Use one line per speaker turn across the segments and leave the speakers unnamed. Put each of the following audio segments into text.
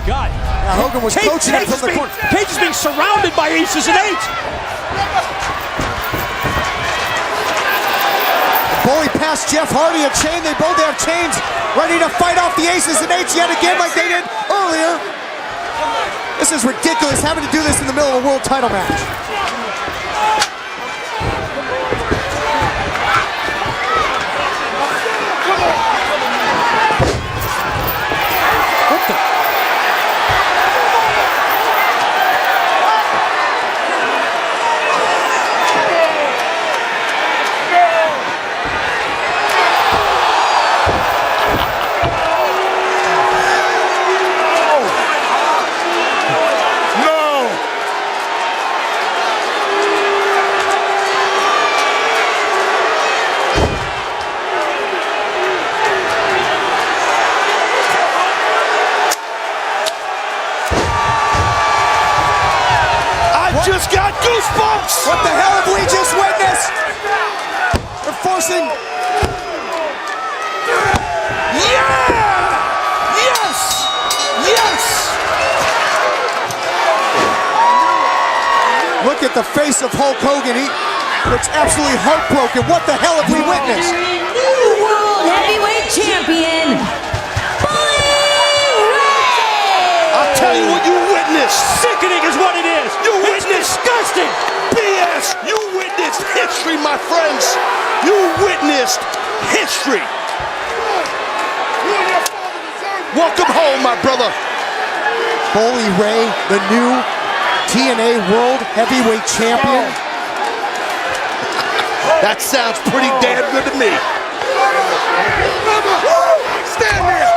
God.
Yeah, Hogan was coaching him from the corner.
Cage is being surrounded by aces and eights.
Bully passed Jeff Hardy a chain. They both have chains ready to fight off the aces and eights yet again like they did earlier. This is ridiculous, having to do this in the middle of a world title match.
What the?
Just got goosebumps!
What the hell have we just witnessed? They're forcing.
Yeah! Yes! Yes!
Look at the face of Hulk Hogan. He looks absolutely heartbroken. What the hell have we witnessed?
New World Heavyweight Champion, Bully Ray!
I'll tell you what you witnessed!
Sickening is what it is.
You
It's
witnessed
disgusting.
BS! You witnessed history, my friends! You witnessed history! Welcome home, my brother!
Bully Ray, the new TNA World Heavyweight Champion.
That sounds pretty damn good to me.
Stand there!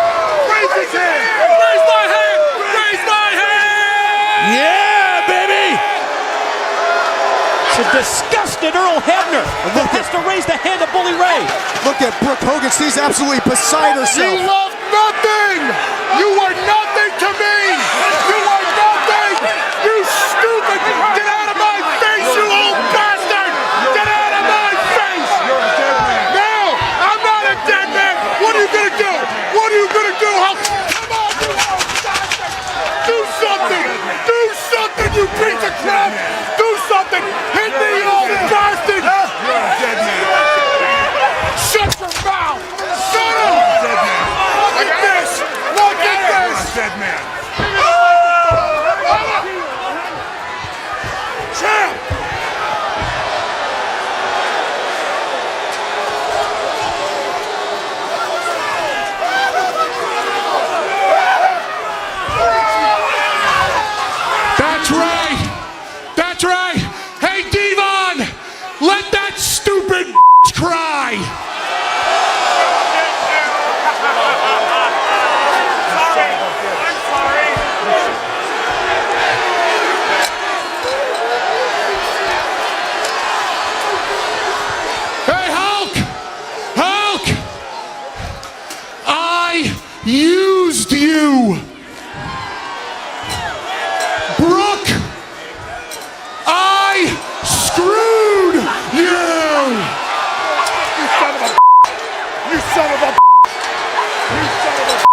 Raise his hand! Raise my hand! Raise my hand!
Yeah, baby!
It's a disgusted Earl Hebner that has to raise the hand of Bully Ray.
Look at Brooke Hogan. She's absolutely beside herself.
You love nothing! You are nothing to me! You are nothing! You stupid! Get out of my face, you old bastard! Get out of my face! You're a dead man. No! I'm not a dead man! What are you gonna do? What are you gonna do? Come on, you old bastard! Do something! Do something, you piece of crap! Do something! Hit me, you old bastard! You're a dead man. Shut your mouth! Shut up! Look at this! Look at this! Dead man. Champ! That's right! That's right! Hey, Devon! Let that stupid cry! Hey, Hulk! Hulk! I used you! Brooke! I screwed you! You son of a You son of a You son of a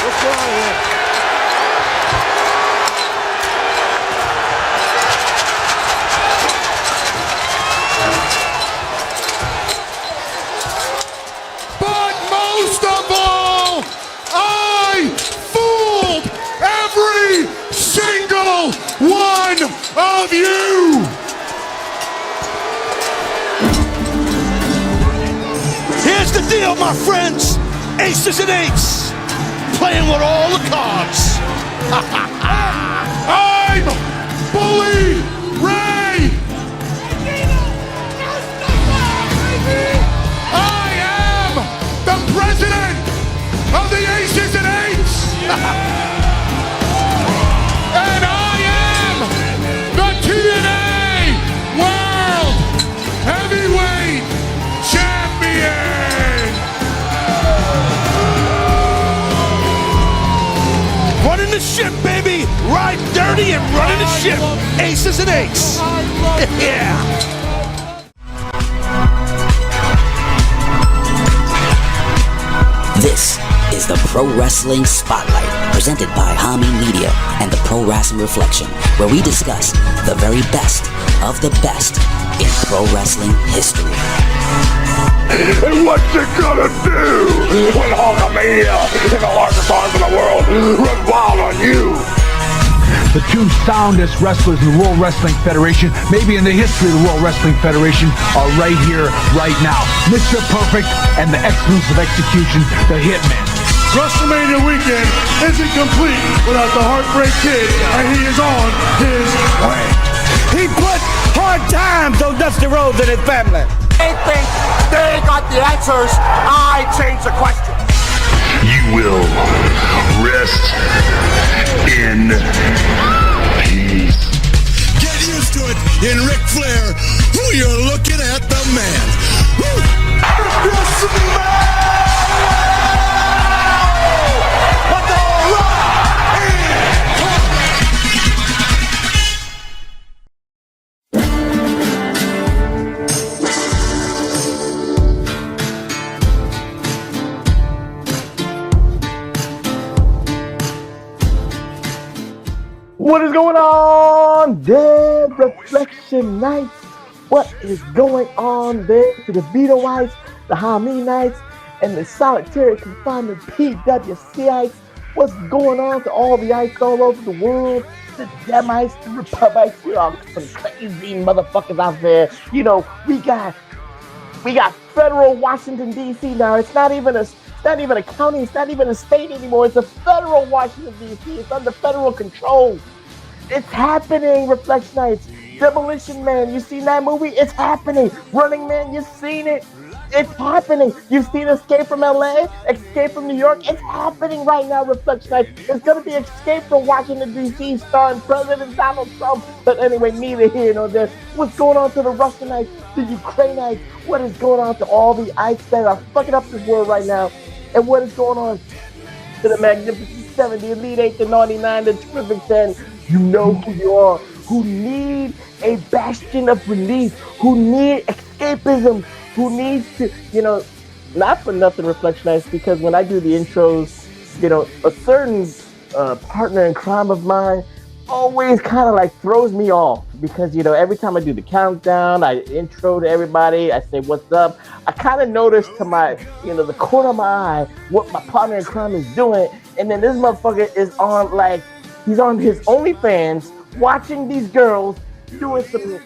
What's wrong here? But most of all, I fooled every single one of you!
Here's the deal, my friends. Aces and eights. Playing with all the cards.
I'm Bully Ray! I am the president of the Aces and Eights! And I am the TNA World Heavyweight Champion!
Running the ship, baby. Ride dirty and running the ship. Aces and eights. Yeah.
This is is the Pro Wrestling Spotlight, presented by Hami Media and the Pro Wrasslin Reflection, where we discuss the very best of the best in pro wrestling history.
And what you gonna do when Hulkamania and the largest arms in the world run wild on you?
The two soundest wrestlers in the World Wrestling Federation, maybe in the history of the World Wrestling Federation, are right here, right now. Mr. Perfect and the excellence of execution, the Hitman.
WrestleMania weekend isn't complete without the Heartbreak Kid, and he is on his way.
He put hard times on Dusty Rhodes and his family.
They think they got the answers. I change the question. You will rest in peace.
Get used to it in Ric Flair. Who you're looking at, the man.
What is going on there, Reflectionites? What is going on there to the Vito-ites, the Hami-nites, and the solitary confinement PWCites? What's going on to all the ites all over the world? The Demites, the Republics, we all some crazy motherfuckers out there. You know, we got federal Washington D.C. now. It's not even a county. It's not even a state anymore. It's a federal Washington D.C. It's under federal control. It's happening, Reflectionites. Demolition Man, you seen that movie? It's happening. Running Man, you've seen it. It's happening. You've seen Escape from LA, Escape from New York. It's happening right now, Reflectionites. It's going to be Escape from Washington, D.C. starring President Donald Trump. But anyway, neither here nor there. What's going on to the Russianites, the Ukrainites? What is going on to all the ites that are fucking up this world right now? And what is going on to the Magnificent 7, the Elite 8, the Naughty 9, the Terrific 10? You know who you are, who need a bastion of relief, who need escapism, who needs to, not for nothing, Reflectionites, because when I do the intros, a certain partner in crime of mine always kind of like throws me off because, every time I do the countdown, I intro to everybody, I say, what's up? I kind of notice to my, the corner of my eye, what my partner in crime is doing. And then this motherfucker is on he's on his OnlyFans watching these girls doing some,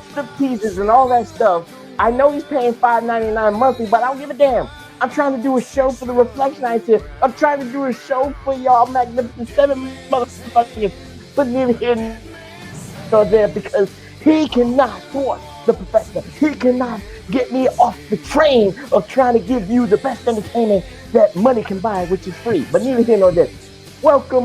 strip teases and all that stuff. I know he's paying $5.99 monthly, but I don't give a damn. I'm trying to do a show for the Reflectionites here. I'm trying to do a show for y'all Magnificent 7 motherfuckers. But neither here nor there because he cannot force the professor. He cannot get me off the train of trying to give you the best entertainment that money can buy, which is free. But neither here nor there. Welcome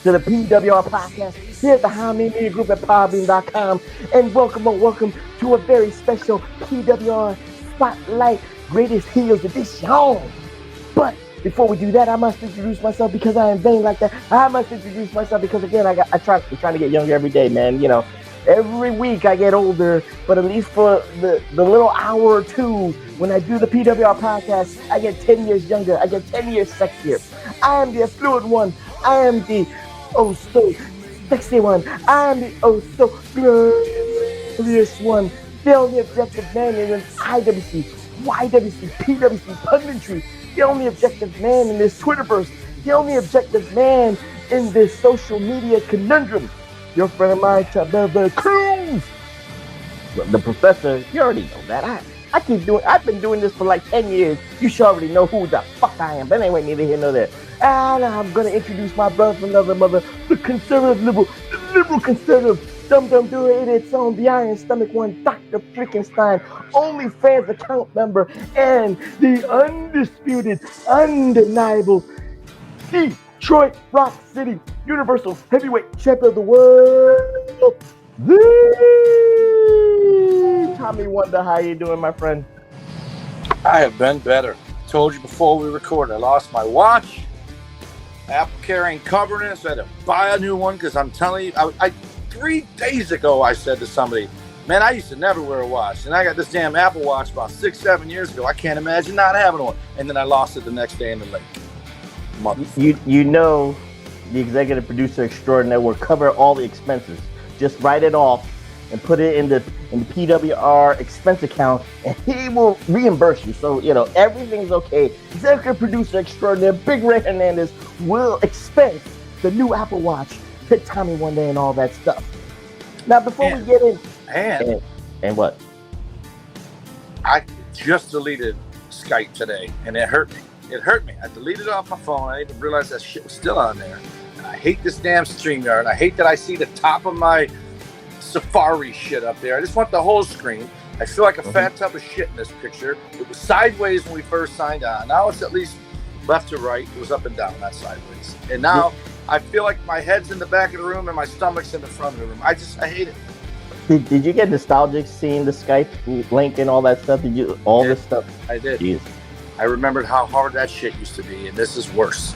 to the PWR podcast here at the Hami Media Group at PowerBeam.com, and welcome to a very special PWR Spotlight Greatest Heels Edition. But before we do that, I must introduce myself because I am vain like that. I must introduce myself because again, I'm trying to get younger every day, man. Every week I get older, but at least for the little hour or two when I do the PWR podcast, I get 10 years younger. I get 10 years sexier. I am the affluent one. I am the oh so sexy one. I am the oh so glorious one. The only objective man in this IWC, YWC, PWC punditry. The only objective man in this Twitterverse. The only objective man in this social media conundrum. Your friend of mine, Chabella Cruz. The professor, you already know that. I've been doing this for like 10 years. You should already know who the fuck I am. But anyway, neither here nor there. And I'm going to introduce my brother from another mother, the conservative liberal, the liberal conservative, dum-dum do it its own, the Iron Stomach one, Dr. Freakenstein, OnlyFans account member, and the undisputed, undeniable Detroit Rock City Universal Heavyweight Champion of the world, the Tommy Wonder. How you doing, my friend?
I have been better. Told you before we recorded, I lost my watch. Apple Care ain't covering it, so I had to buy a new one because I'm telling you, 3 days ago I said to somebody, Man, I used to never wear a watch, and I got this damn Apple Watch about 6-7 years ago. I can't imagine not having one. And then I lost it the next day in the lake.
You know, the executive producer extraordinaire will cover all the expenses. Just write it off and put it in the PWR expense account, and he will reimburse you. So, you know, everything's okay. Executive producer extraordinaire Big Ray Hernandez will expense the new Apple Watch, hit Tommy one day and all that stuff. Now, before we get in... And what?
I just deleted Skype today, and it hurt me. It hurt me. I deleted it off my phone. I didn't realize that shit was still on there. And I hate this damn StreamYard. I hate that I see the top of my Safari shit up there. I just want the whole screen. I feel like a fat tub of shit in this picture. It was sideways when we first signed on. Now it's at least left to right. It was up and down, not sideways. And now I feel like my head's in the back of the room and my stomach's in the front of the room. I hate it.
Did you get nostalgic seeing the Skype link and all that stuff? Did you this stuff?
I did.
Jeez.
I remembered how hard that shit used to be, and this is worse.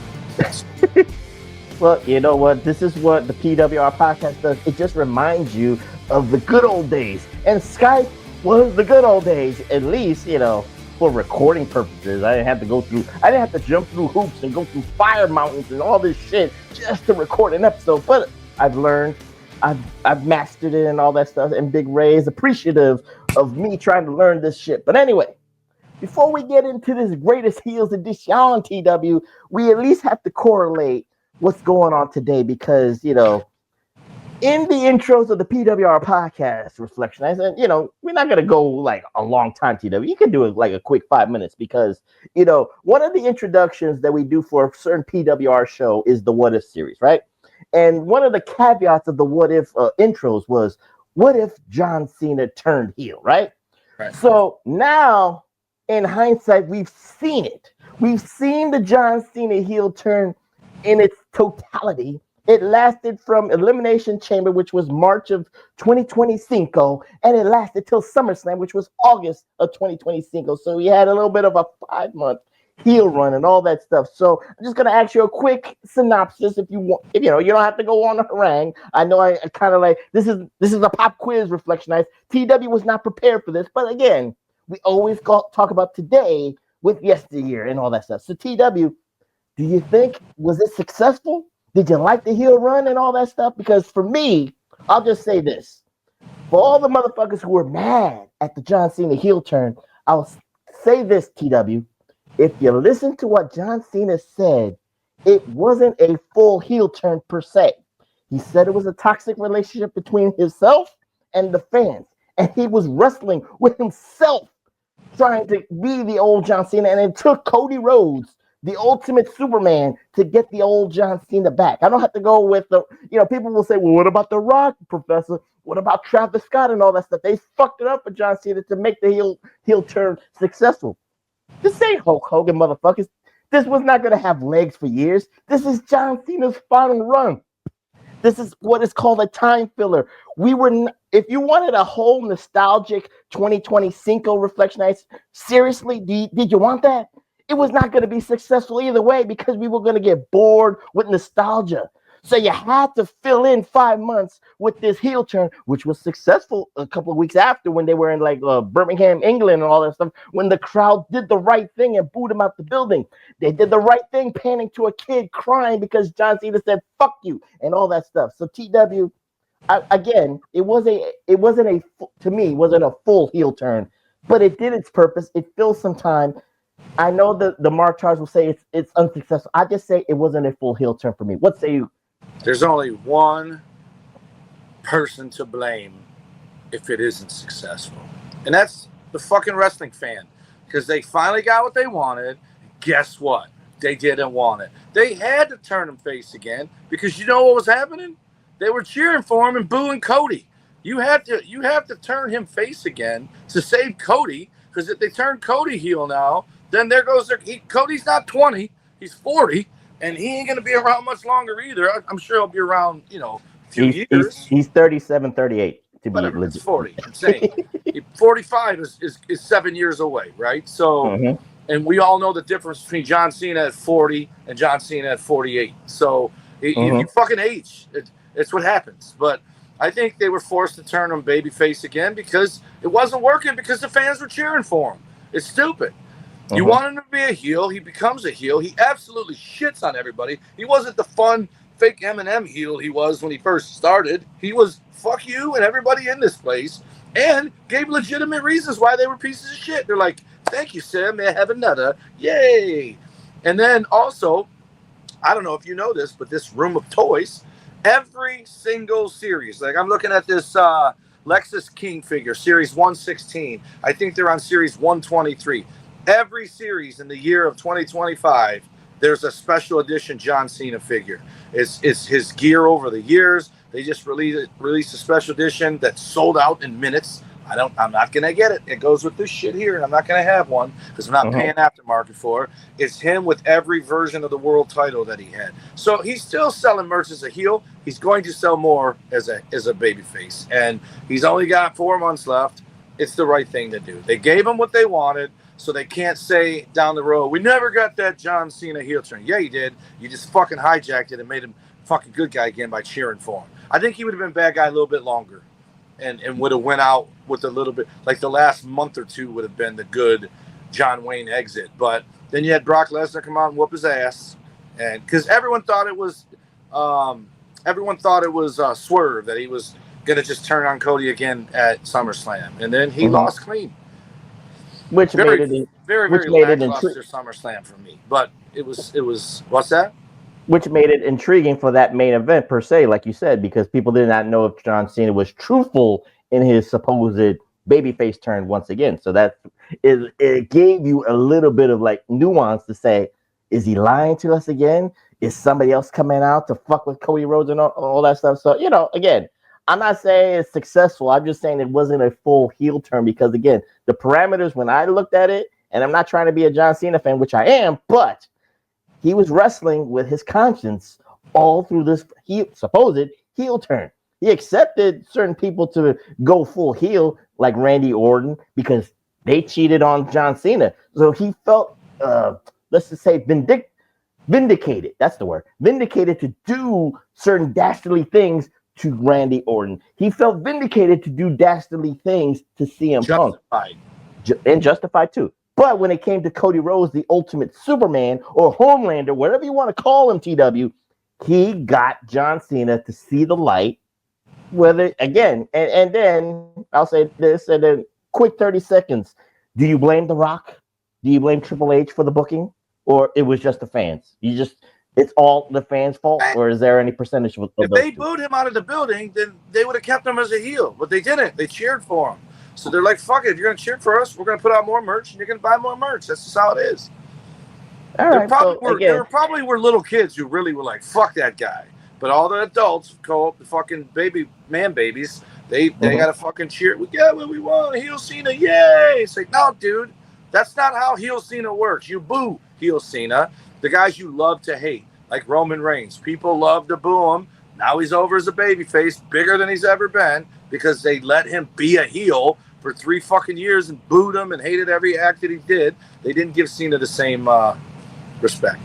Well, you know what? This is what the PWR podcast does. It just reminds you of the good old days. And Skype was the good old days, at least, you know, for recording purposes. I didn't have to jump through hoops and go through fire mountains and all this shit just to record an episode. But I've learned. I've mastered it and all that stuff, and Big Ray is appreciative of me trying to learn this shit. But anyway, before we get into this greatest heels edition on TW, we at least have to correlate what's going on today, because, you know, in the intros of the PWR podcast Reflection, I said, you know, we're not going to go like a long time, TW. You can do it like a quick 5 minutes, because, you know, one of the introductions that we do for a certain PWR show is the What If series, right? And one of the caveats of the What If intros was, what if John Cena turned heel, right? So now, in hindsight, we've seen it. We've seen the John Cena heel turn in its totality. It lasted from Elimination Chamber, which was March of 2025, and it lasted till SummerSlam, which was August of 2025. So we had a little bit of a 5-month heel run and all that stuff. So I'm just gonna ask you a quick synopsis, if you want. If you know, you don't have to go on a harangue. I know I kind of like this is a pop quiz, Reflectionites. TW was not prepared for this, but again, we always talk about today with yesteryear and all that stuff. So TW, do you think, was it successful? Did you like the heel run and all that stuff? Because for me, I'll just say this: for all the motherfuckers who were mad at the John Cena heel turn, I'll say this, TW. If you listen to what John Cena said, it wasn't a full heel turn per se. He said it was a toxic relationship between himself and the fans. And he was wrestling with himself, trying to be the old John Cena. And it took Cody Rhodes, the ultimate Superman, to get the old John Cena back. I don't have to go with the, you know, people will say, well, what about The Rock, Professor? What about Travis Scott and all that stuff? They fucked it up for John Cena to make the heel turn successful. This ain't Hulk Hogan, motherfuckers. This was not going to have legs for years. This is John Cena's final run. This is what is called a time filler. If you wanted a whole nostalgic 2025 Reflectionites, seriously, did you want that? It was not going to be successful either way, because we were going to get bored with nostalgia. So you had to fill in 5 months with this heel turn, which was successful a couple of weeks after, when they were in like Birmingham, England and all that stuff, when the crowd did the right thing and booed him out the building. They did the right thing, panning to a kid crying because John Cena said, fuck you, and all that stuff. So TW, again, it wasn't a full heel turn, but it did its purpose. It filled some time. I know that the Mark Charles will say it's unsuccessful. I just say it wasn't a full heel turn for me. What say you?
There's only one person to blame if it isn't successful, and that's the fucking wrestling fan, because they finally got what they wanted. Guess what? They didn't want it. They had to turn him face again, because you know what was happening? They were cheering for him and booing Cody. You have to turn him face again to save Cody, because if they turn Cody heel now, then there goes Cody's not 20, he's 40. And he ain't going to be around much longer either. I'm sure he'll be around, you know, a few years.
He's 37, 38 to be legit.
It's 40. I'm saying 45 is 7 years away, right? So, and we all know the difference between John Cena at 40 and John Cena at 48. So, if you fucking age, it's what happens. But I think they were forced to turn him babyface again because it wasn't working because the fans were cheering for him. It's stupid. You want him to be a heel, he becomes a heel. He absolutely shits on everybody. He wasn't the fun, fake Eminem heel he was when he first started. He was fuck you and everybody in this place, and gave legitimate reasons why they were pieces of shit. They're like, thank you, sir. May I have another? Yay. And then also, I don't know if you know this, but this room of toys, every single series, like I'm looking at this Lexus King figure, series 116. I think they're on series 123. Every series in the year of 2025, there's a special edition John Cena figure. It's his gear over the years. They just released a special edition that sold out in minutes. I'm not gonna get it. It goes with this shit here, and I'm not gonna have one because I'm not paying aftermarket for it. It's him with every version of the world title that he had. So he's still selling merch as a heel. He's going to sell more as a babyface, and he's only got 4 months left. It's the right thing to do. They gave him what they wanted. So they can't say down the road, we never got that John Cena heel turn. Yeah, you did. You just fucking hijacked it and made him fucking good guy again by cheering for him. I think he would have been bad guy a little bit longer and would have went out with a little bit, like the last month or two would have been the good John Wayne exit. But then you had Brock Lesnar come out and whoop his ass. And because everyone thought it was Swerve, that he was going to just turn on Cody again at SummerSlam. And then he lost clean.
Which made it
very lackluster SummerSlam for me. But it was what's that?
Which made it intriguing for that main event per se, like you said, because people did not know if John Cena was truthful in his supposed babyface turn once again. So that it gave you a little bit of like nuance to say, is he lying to us again? Is somebody else coming out to fuck with Cody Rhodes and all that stuff? So, again, I'm not saying it's successful. I'm just saying it wasn't a full heel turn because, again, the parameters when I looked at it, and I'm not trying to be a John Cena fan, which I am, but he was wrestling with his conscience all through this supposed heel turn. He accepted certain people to go full heel, like Randy Orton, because they cheated on John Cena. So he felt, let's just say, vindicated. That's the word. Vindicated to do certain dastardly things to Randy Orton. He felt vindicated to do dastardly things to CM Punk. And justified too. But when it came to Cody Rhodes, the ultimate Superman or Homelander, whatever you want to call him, TW, he got John Cena to see the light. Whether again, and then I'll say this, and then quick 30 seconds. Do you blame The Rock? Do you blame Triple H for the booking? Or it was just the fans? It's all the fans' fault, or is there any percentage of
if they booed him out of the building, then they would have kept him as a heel, but they didn't. They cheered for him. So they're like, fuck it, if you're going to cheer for us, we're going to put out more merch, and you're going to buy more merch. That's just how it is. There probably were little kids who really were like, fuck that guy. But all the adults, the fucking babies, they got to fucking cheer. We got what we want, heel Cena, yay! It's like, no, dude, that's not how heel Cena works. You boo heel Cena. The guys you love to hate, like Roman Reigns. People love to boo him. Now he's over as a babyface, bigger than he's ever been, because they let him be a heel for 3 fucking years and booed him and hated every act that he did. They didn't give Cena the same respect.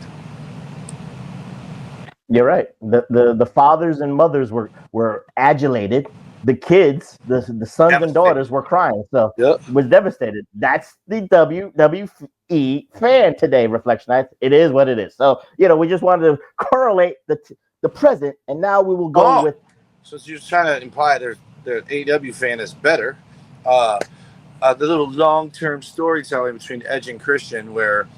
You're right. The fathers and mothers were adulated. The kids, the sons and daughters were crying. So was devastated. That's the WWE fan today, Reflectionites. It is what it is. So, we just wanted to correlate the present, and now we will go with.
So you're trying to imply the AEW fan is better. The little long-term storytelling between Edge and Christian, where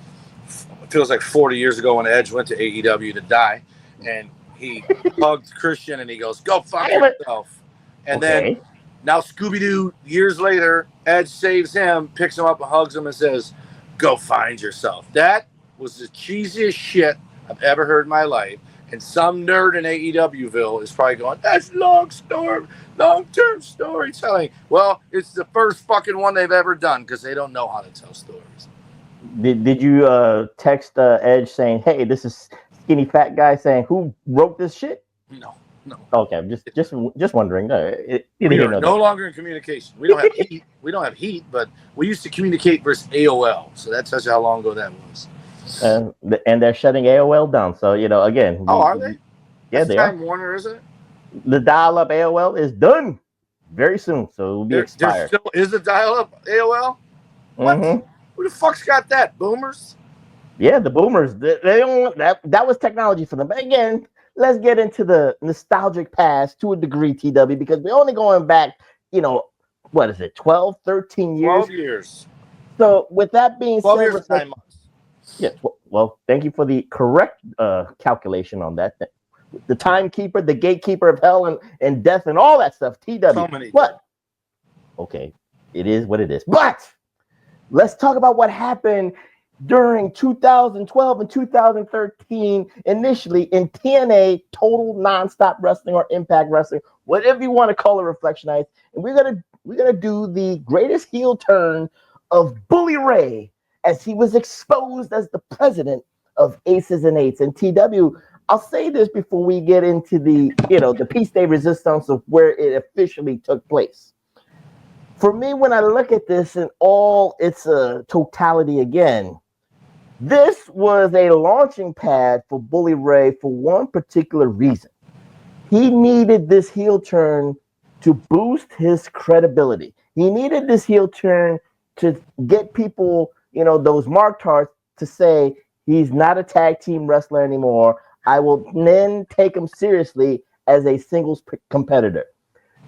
it feels like 40 years ago when Edge went to AEW to die, and he hugged Christian and he goes, "Go find yourself." And then now Scooby-Doo, years later, Edge saves him, picks him up and hugs him and says, "Go find yourself." That was the cheesiest shit I've ever heard in my life. And some nerd in AEWville is probably going, that's long-term storytelling. Well, it's the first fucking one they've ever done because they don't know how to tell stories.
Did you text Edge saying, hey, this is skinny fat guy saying, who wrote this shit?
No.
Okay, just wondering.
We are no longer in communication. We don't have heat. We don't have heat, but we used to communicate versus AOL. So that tells you how long ago that was.
And they're shutting AOL down. So, again.
Are they?
Yeah, they are.
Time Warner, isn't it?
The dial-up AOL is done very soon, so it will be
There
expired.
still is a dial-up AOL. What?
Mm-hmm.
Who the fuck's got that? Boomers?
Yeah, the boomers. They don't that was technology for them. But again, let's get into the nostalgic past to a degree, TW, because we're only going back, what is it, 12, 13 years?
12 years.
So with that being
12
said,
years and 9 months.
Yeah, well, thank you for the correct calculation on that. The timekeeper, the gatekeeper of hell and death and all that stuff, TW.
So many.
But, okay, it is what it is. But let's talk about what happened during 2012 and 2013, initially in TNA, Total Nonstop Wrestling or Impact Wrestling, whatever you want to call it, Reflectionites. And we're gonna do the greatest heel turn of Bully Ray as he was exposed as the president of ACES and EIGHTS. And TW, I'll say this before we get into the piece de resistance of where it officially took place. For me, when I look at this in all its totality again, this was a launching pad for Bully Ray for one particular reason. He needed this heel turn to boost his credibility. He needed this heel turn to get people, those marktards to say he's not a tag team wrestler anymore. I will then take him seriously as a singles competitor.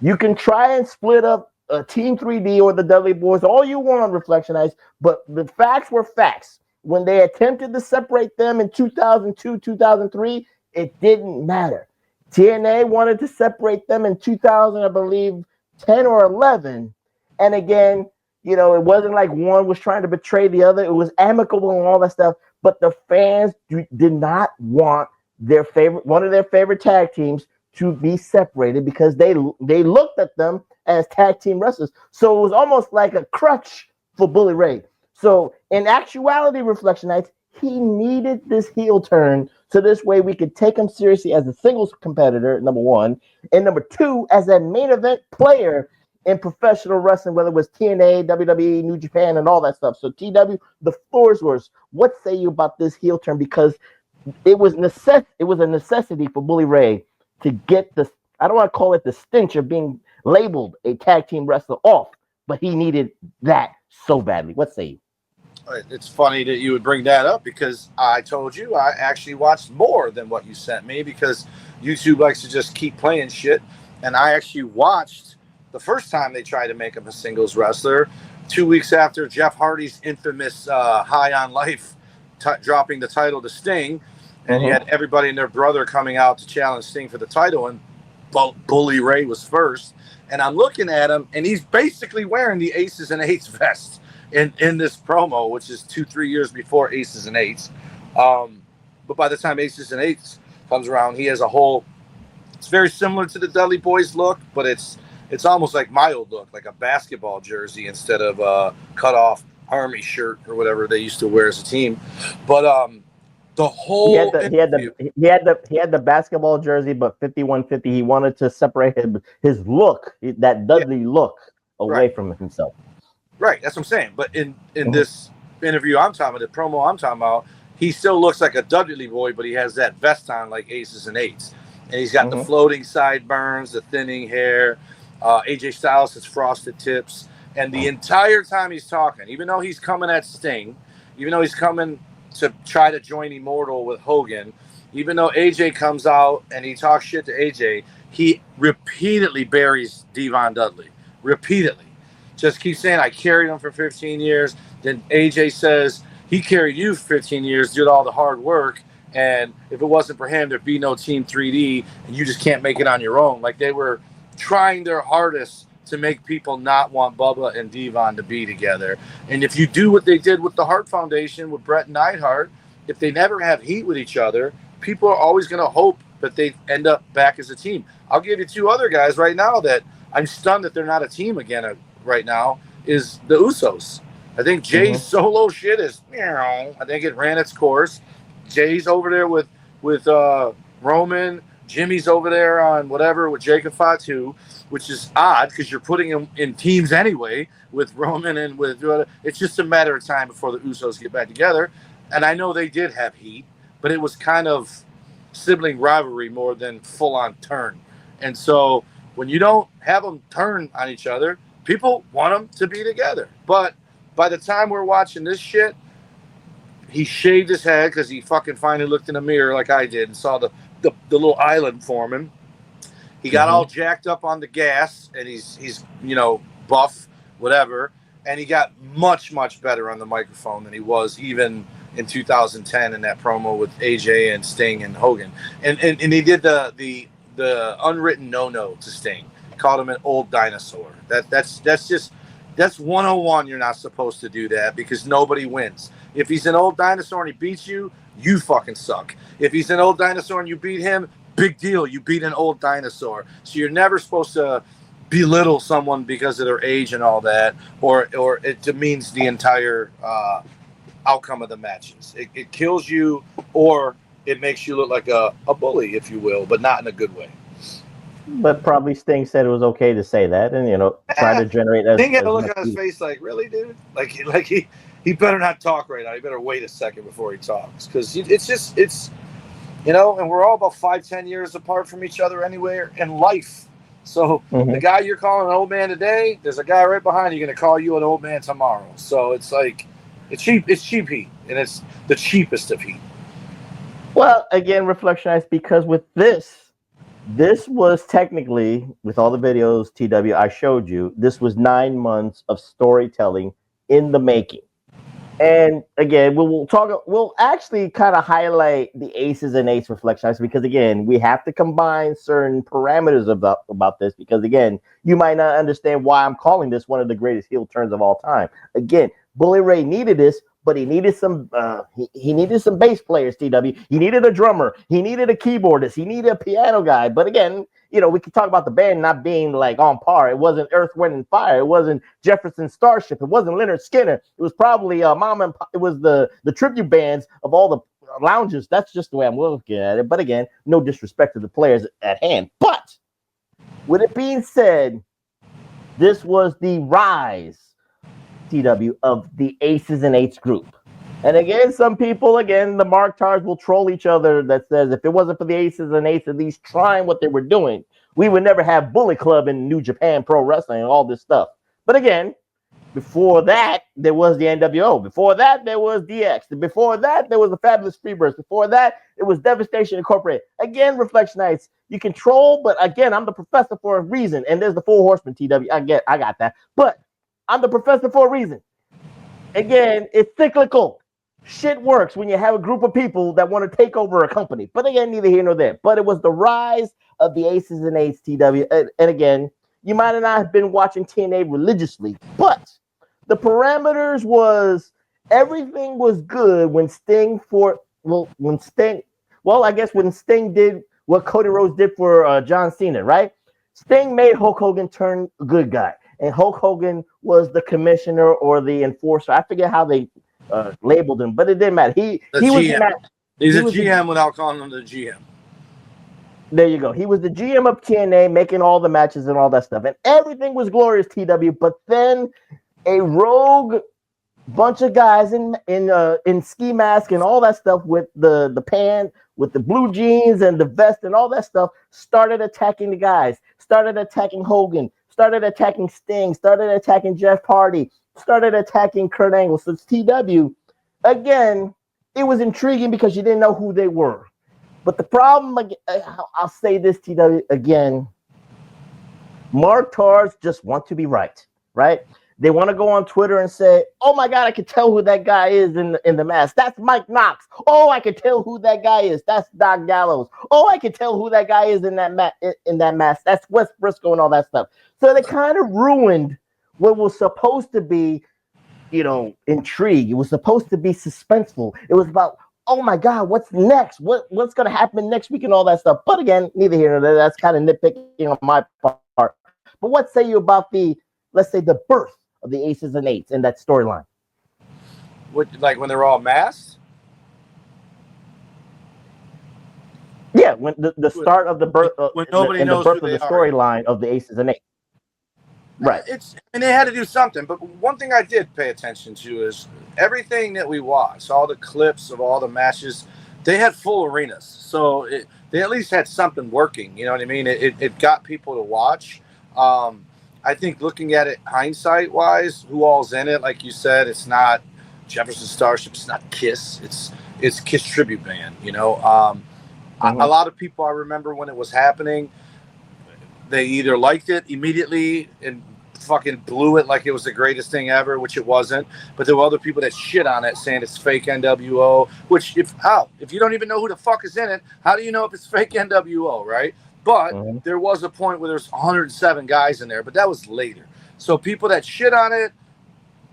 You can try and split up Team 3D or the Dudley Boys all you want, Reflectionites, but the facts were facts. When they attempted to separate them in 2002, 2003, it didn't matter. TNA wanted to separate them in 2000, I believe, 10 or 11. And again, it wasn't like one was trying to betray the other. It was amicable and all that stuff. But the fans did not want one of their favorite tag teams to be separated because they looked at them as tag team wrestlers. So it was almost like a crutch for Bully Ray. So in actuality, Reflectionites, he needed this heel turn so this way we could take him seriously as a singles competitor, number one, and number two, as a main event player in professional wrestling, whether it was TNA, WWE, New Japan, and all that stuff. So TW, the floor is yours. What say you about this heel turn? Because it was a necessity for Bully Ray to get this, I don't want to call it the stench of being labeled a tag team wrestler off, but he needed that so badly. What say you?
It's funny that you would bring that up because I told you I actually watched more than what you sent me because YouTube likes to just keep playing shit. And I actually watched the first time they tried to make him a singles wrestler, 2 weeks after Jeff Hardy's infamous High on Life dropping the title to Sting. And you had everybody and their brother coming out to challenge Sting for the title. And Bully Ray was first. And I'm looking at him, and he's basically wearing the Aces and Eights vest in this promo, which is 2-3 years before Aces and Eights. But by the time Aces and Eights comes around, he has a whole. It's very similar to the Dudley Boys look, but it's almost like my old look, like a basketball jersey instead of a cut off army shirt or whatever they used to wear as a team. But the whole
he had the basketball jersey, but 5150. He wanted to separate his look, that Dudley look, away from himself.
Right, that's what I'm saying. But in this interview I'm talking about, the promo I'm talking about, he still looks like a Dudley boy, but he has that vest on like Aces and Eights. And he's got the floating sideburns, the thinning hair. AJ Styles has frosted tips. And the entire time he's talking, even though he's coming at Sting, even though he's coming to try to join Immortal with Hogan, even though AJ comes out and he talks shit to AJ, he repeatedly buries Devon Dudley. Repeatedly. Just keep saying, I carried him for 15 years. Then AJ says, he carried you for 15 years, did all the hard work. And if it wasn't for him, there'd be no Team 3D, and you just can't make it on your own. Like they were trying their hardest to make people not want Bubba and Devon to be together. And if you do what they did with the Hart Foundation, with Bret and Neidhart, if they never have heat with each other, people are always going to hope that they end up back as a team. I'll give you two other guys right now that I'm stunned that they're not a team again right now, is the Usos. I think Jay's solo shit is, I think it ran its course. Jay's over there with Roman. Jimmy's over there on whatever with Jacob Fatu, which is odd because you're putting him in teams anyway with Roman and with. It's just a matter of time before the Usos get back together. And I know they did have heat, but it was kind of sibling rivalry more than full-on turn. And so when you don't have them turn on each other, people want them to be together. But by the time we're watching this shit, he shaved his head because he fucking finally looked in the mirror like I did and saw the little island forming. He got all jacked up on the gas, and he's buff, whatever. And he got much, much better on the microphone than he was even in 2010 in that promo with AJ and Sting and Hogan. And he did the unwritten no to Sting. Called him an old dinosaur. That's 101. You're not supposed to do that because nobody wins. If he's an old dinosaur and he beats you, you fucking suck. If he's an old dinosaur and you beat him, big deal. You beat an old dinosaur. So you're never supposed to belittle someone because of their age and all that, or it demeans the entire outcome of the matches. It kills you, or it makes you look like a bully, if you will, but not in a good way.
But probably Sting said it was okay to say that, and try to generate.
Sting had a look on his face like, really, dude? Like he better not talk right now. He better wait a second before he talks, because it's and we're all about 5-10 years apart from each other anywhere in life. So the guy you're calling an old man today, there's a guy right behind you going to call you an old man tomorrow. So it's like it's cheap heat, and it's the cheapest of heat.
Well, again, Reflectionites, because with this was technically, with all the videos, TW, I showed you, this was 9 months of storytelling in the making. And again, we'll actually kind of highlight the ACES and EIGHTS Reflectionites, because again, we have to combine certain parameters about this, because again, you might not understand why I'm calling this one of the greatest heel turns of all time. Again, Bully Ray needed this, but he needed some he needed some bass players, TW. He needed a drummer, he needed a keyboardist, he needed a piano guy. But again, we could talk about the band not being like on par. It wasn't Earth, Wind and Fire. It wasn't Jefferson Starship. It wasn't Leonard Skinner. It was probably Mom and Pop. It was the tribute bands of all the lounges. That's just the way I'm looking at it. But again, no disrespect to the players at hand. But with it being said, this was the rise, TW, of the ACES and EIGHTS group. And again, some people, the Mark Tars will troll each other that says if it wasn't for the ACES and EIGHTS at least trying what they were doing, we would never have Bully Club in New Japan Pro Wrestling and all this stuff. But again, before that, there was the NWO. Before that, there was DX. Before that, there was the Fabulous Freebirds. Before that, it was Devastation Incorporated. Again, Reflectionites, you can troll, but again, I'm the professor for a reason. And there's the Four Horsemen, TW. I got that. But I'm the professor for a reason. Again, it's cyclical. Shit works when you have a group of people that want to take over a company. But again, neither here nor there. But it was the rise of the ACES and EIGHTS, TW. And again, you might not have been watching TNA religiously, but the parameters was everything was good when Sting did what Cody Rhodes did for John Cena, right? Sting made Hulk Hogan turn good guy. And Hulk Hogan was the commissioner or the enforcer. I forget how they labeled him, but it didn't matter. He's a
GM without calling him the GM.
There you go. He was the GM of TNA, making all the matches and all that stuff, and everything was glorious, TW. But then a rogue bunch of guys in ski mask and all that stuff with the pants, with the blue jeans and the vest and all that stuff started attacking the guys, started attacking Hogan, started attacking Sting, started attacking Jeff Hardy, started attacking Kurt Angle. So it's TW. Again, it was intriguing because you didn't know who they were. But the problem, I'll say this, TW, again, Mark Tars just want to be right? They want to go on Twitter and say, oh my God, I can tell who that guy is in the mask. That's Mike Knox. Oh, I can tell who that guy is. That's Doc Gallows. Oh, I can tell who that guy is in that mask. That's Wes Briscoe and all that stuff. So they kind of ruined what was supposed to be, intrigue. It was supposed to be suspenseful. It was about, oh my God, what's next? What's going to happen next week and all that stuff. But again, neither here nor there. That's kind of nitpicking on my part. But what say you about let's say the birth of the ACES and EIGHTS in that storyline?
Like when they're all masked?
Yeah, when the start of the birth,
when nobody knows
the birth
who
of
they
the storyline of the ACES and EIGHTS. Right.
And they had to do something. But one thing I did pay attention to is everything that we watched, all the clips of all the matches, they had full arenas, so they at least had something working. You know what I mean? It got people to watch. I think looking at it hindsight wise, who all's in it, like you said, it's not Jefferson Starship, it's not Kiss, it's Kiss Tribute Band. You know, a lot of people, I remember when it was happening, they either liked it immediately and fucking blew it like it was the greatest thing ever, which it wasn't. But there were other people that shit on it, saying it's fake NWO. Which if you don't even know who the fuck is in it, how do you know if it's fake NWO, right? But there was a point where there's 107 guys in there, but that was later. So people that shit on it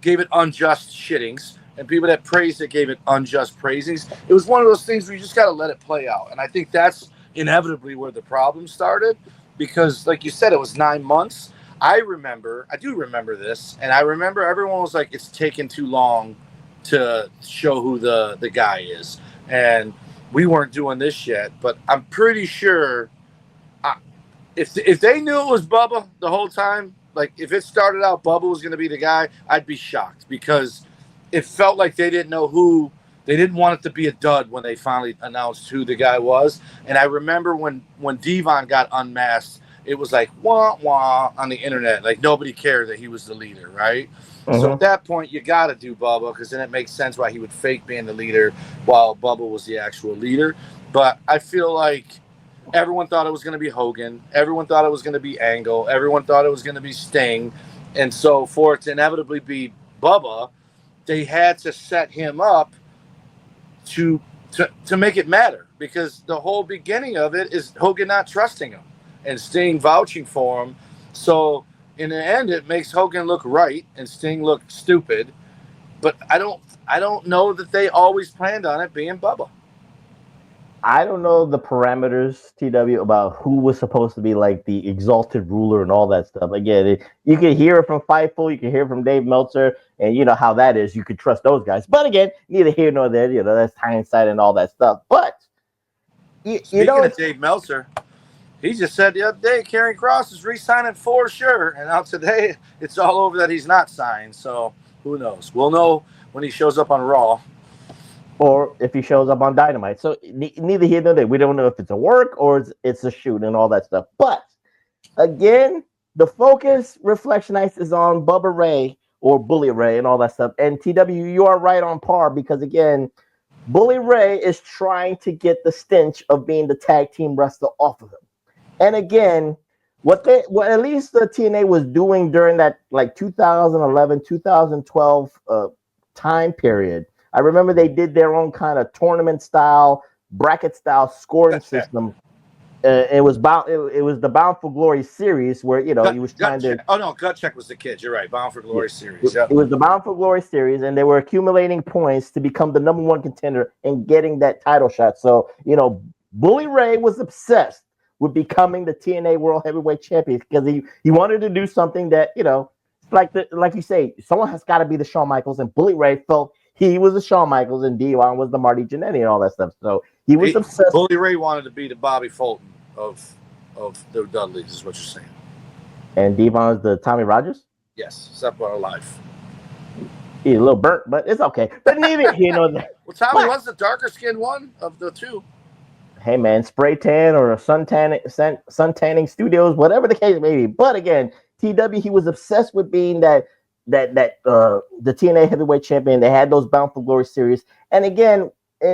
gave it unjust shittings, and people that praised it gave it unjust praisings. It was one of those things where you just got to let it play out. And I think that's inevitably where the problem started, because like you said, it was 9 months. I do remember this, and I remember everyone was like, it's taken too long to show who the guy is. And we weren't doing this yet, but I'm pretty sure if they knew it was Bubba the whole time, like if it started out Bubba was going to be the guy, I'd be shocked, because it felt like they didn't know who. They didn't want it to be a dud when they finally announced who the guy was. And I remember when Devon got unmasked, it was like wah wah on the internet. Like nobody cared that he was the leader, right? So at that point, you got to do Bubba, because then it makes sense why he would fake being the leader while Bubba was the actual leader. But I feel like everyone thought it was going to be Hogan. Everyone thought it was going to be Angle. Everyone thought it was going to be Sting. And so for it to inevitably be Bubba, they had to set him up to make it matter, because the whole beginning of it is Hogan not trusting him and Sting vouching for him. So in the end, it makes Hogan look right and Sting look stupid. But I don't know that they always planned on it being Bubba.
I don't know the parameters, TW, about who was supposed to be like the exalted ruler and all that stuff. Again, you can hear it from Fightful, you can hear it from Dave Meltzer, and you know how that is. You could trust those guys. But again, neither here nor there. You know, that's hindsight and all that stuff. But
Speaking of Dave Meltzer, he just said the other day Karrion Kross is re-signing for sure, and now today it's all over that he's not signed. So who knows? We'll know when he shows up on Raw.
Or if he shows up on Dynamite. So neither here nor there. We don't know if it's a work or it's a shoot and all that stuff. But again, the focus, Reflectionites, is on Bubba Ray or Bully Ray and all that stuff. And TW, you are right on par, because again, Bully Ray is trying to get the stench of being the tag team wrestler off of him. And again, what at least the TNA was doing during that like 2011, 2012 time period, I remember they did their own kind of tournament style, bracket style scoring system. It was the Bound for Glory series where he was trying to.
Oh no, Gut Check was the kid. You're right. Bound for Glory series.
It was the Bound for Glory series, and they were accumulating points to become the number one contender and getting that title shot. So Bully Ray was obsessed with becoming the TNA World Heavyweight Champion, because he wanted to do something that like you say, someone has got to be the Shawn Michaels, and Bully Ray felt he was the Shawn Michaels and Devon was the Marty Jannetty and all that stuff. So he was obsessed.
Bully Ray wanted to be the Bobby Fulton of the Dudleys, is what you're saying.
And Devon is the Tommy Rogers?
Yes, except for our life.
He's a little burnt, but it's okay. But neither that.
Well, Tommy was the darker skinned one of the two.
Hey man, spray tan or sun tanning studios, whatever the case may be. But again, TW, he was obsessed with being the TNA heavyweight champion. They had those Bound for Glory series, and again,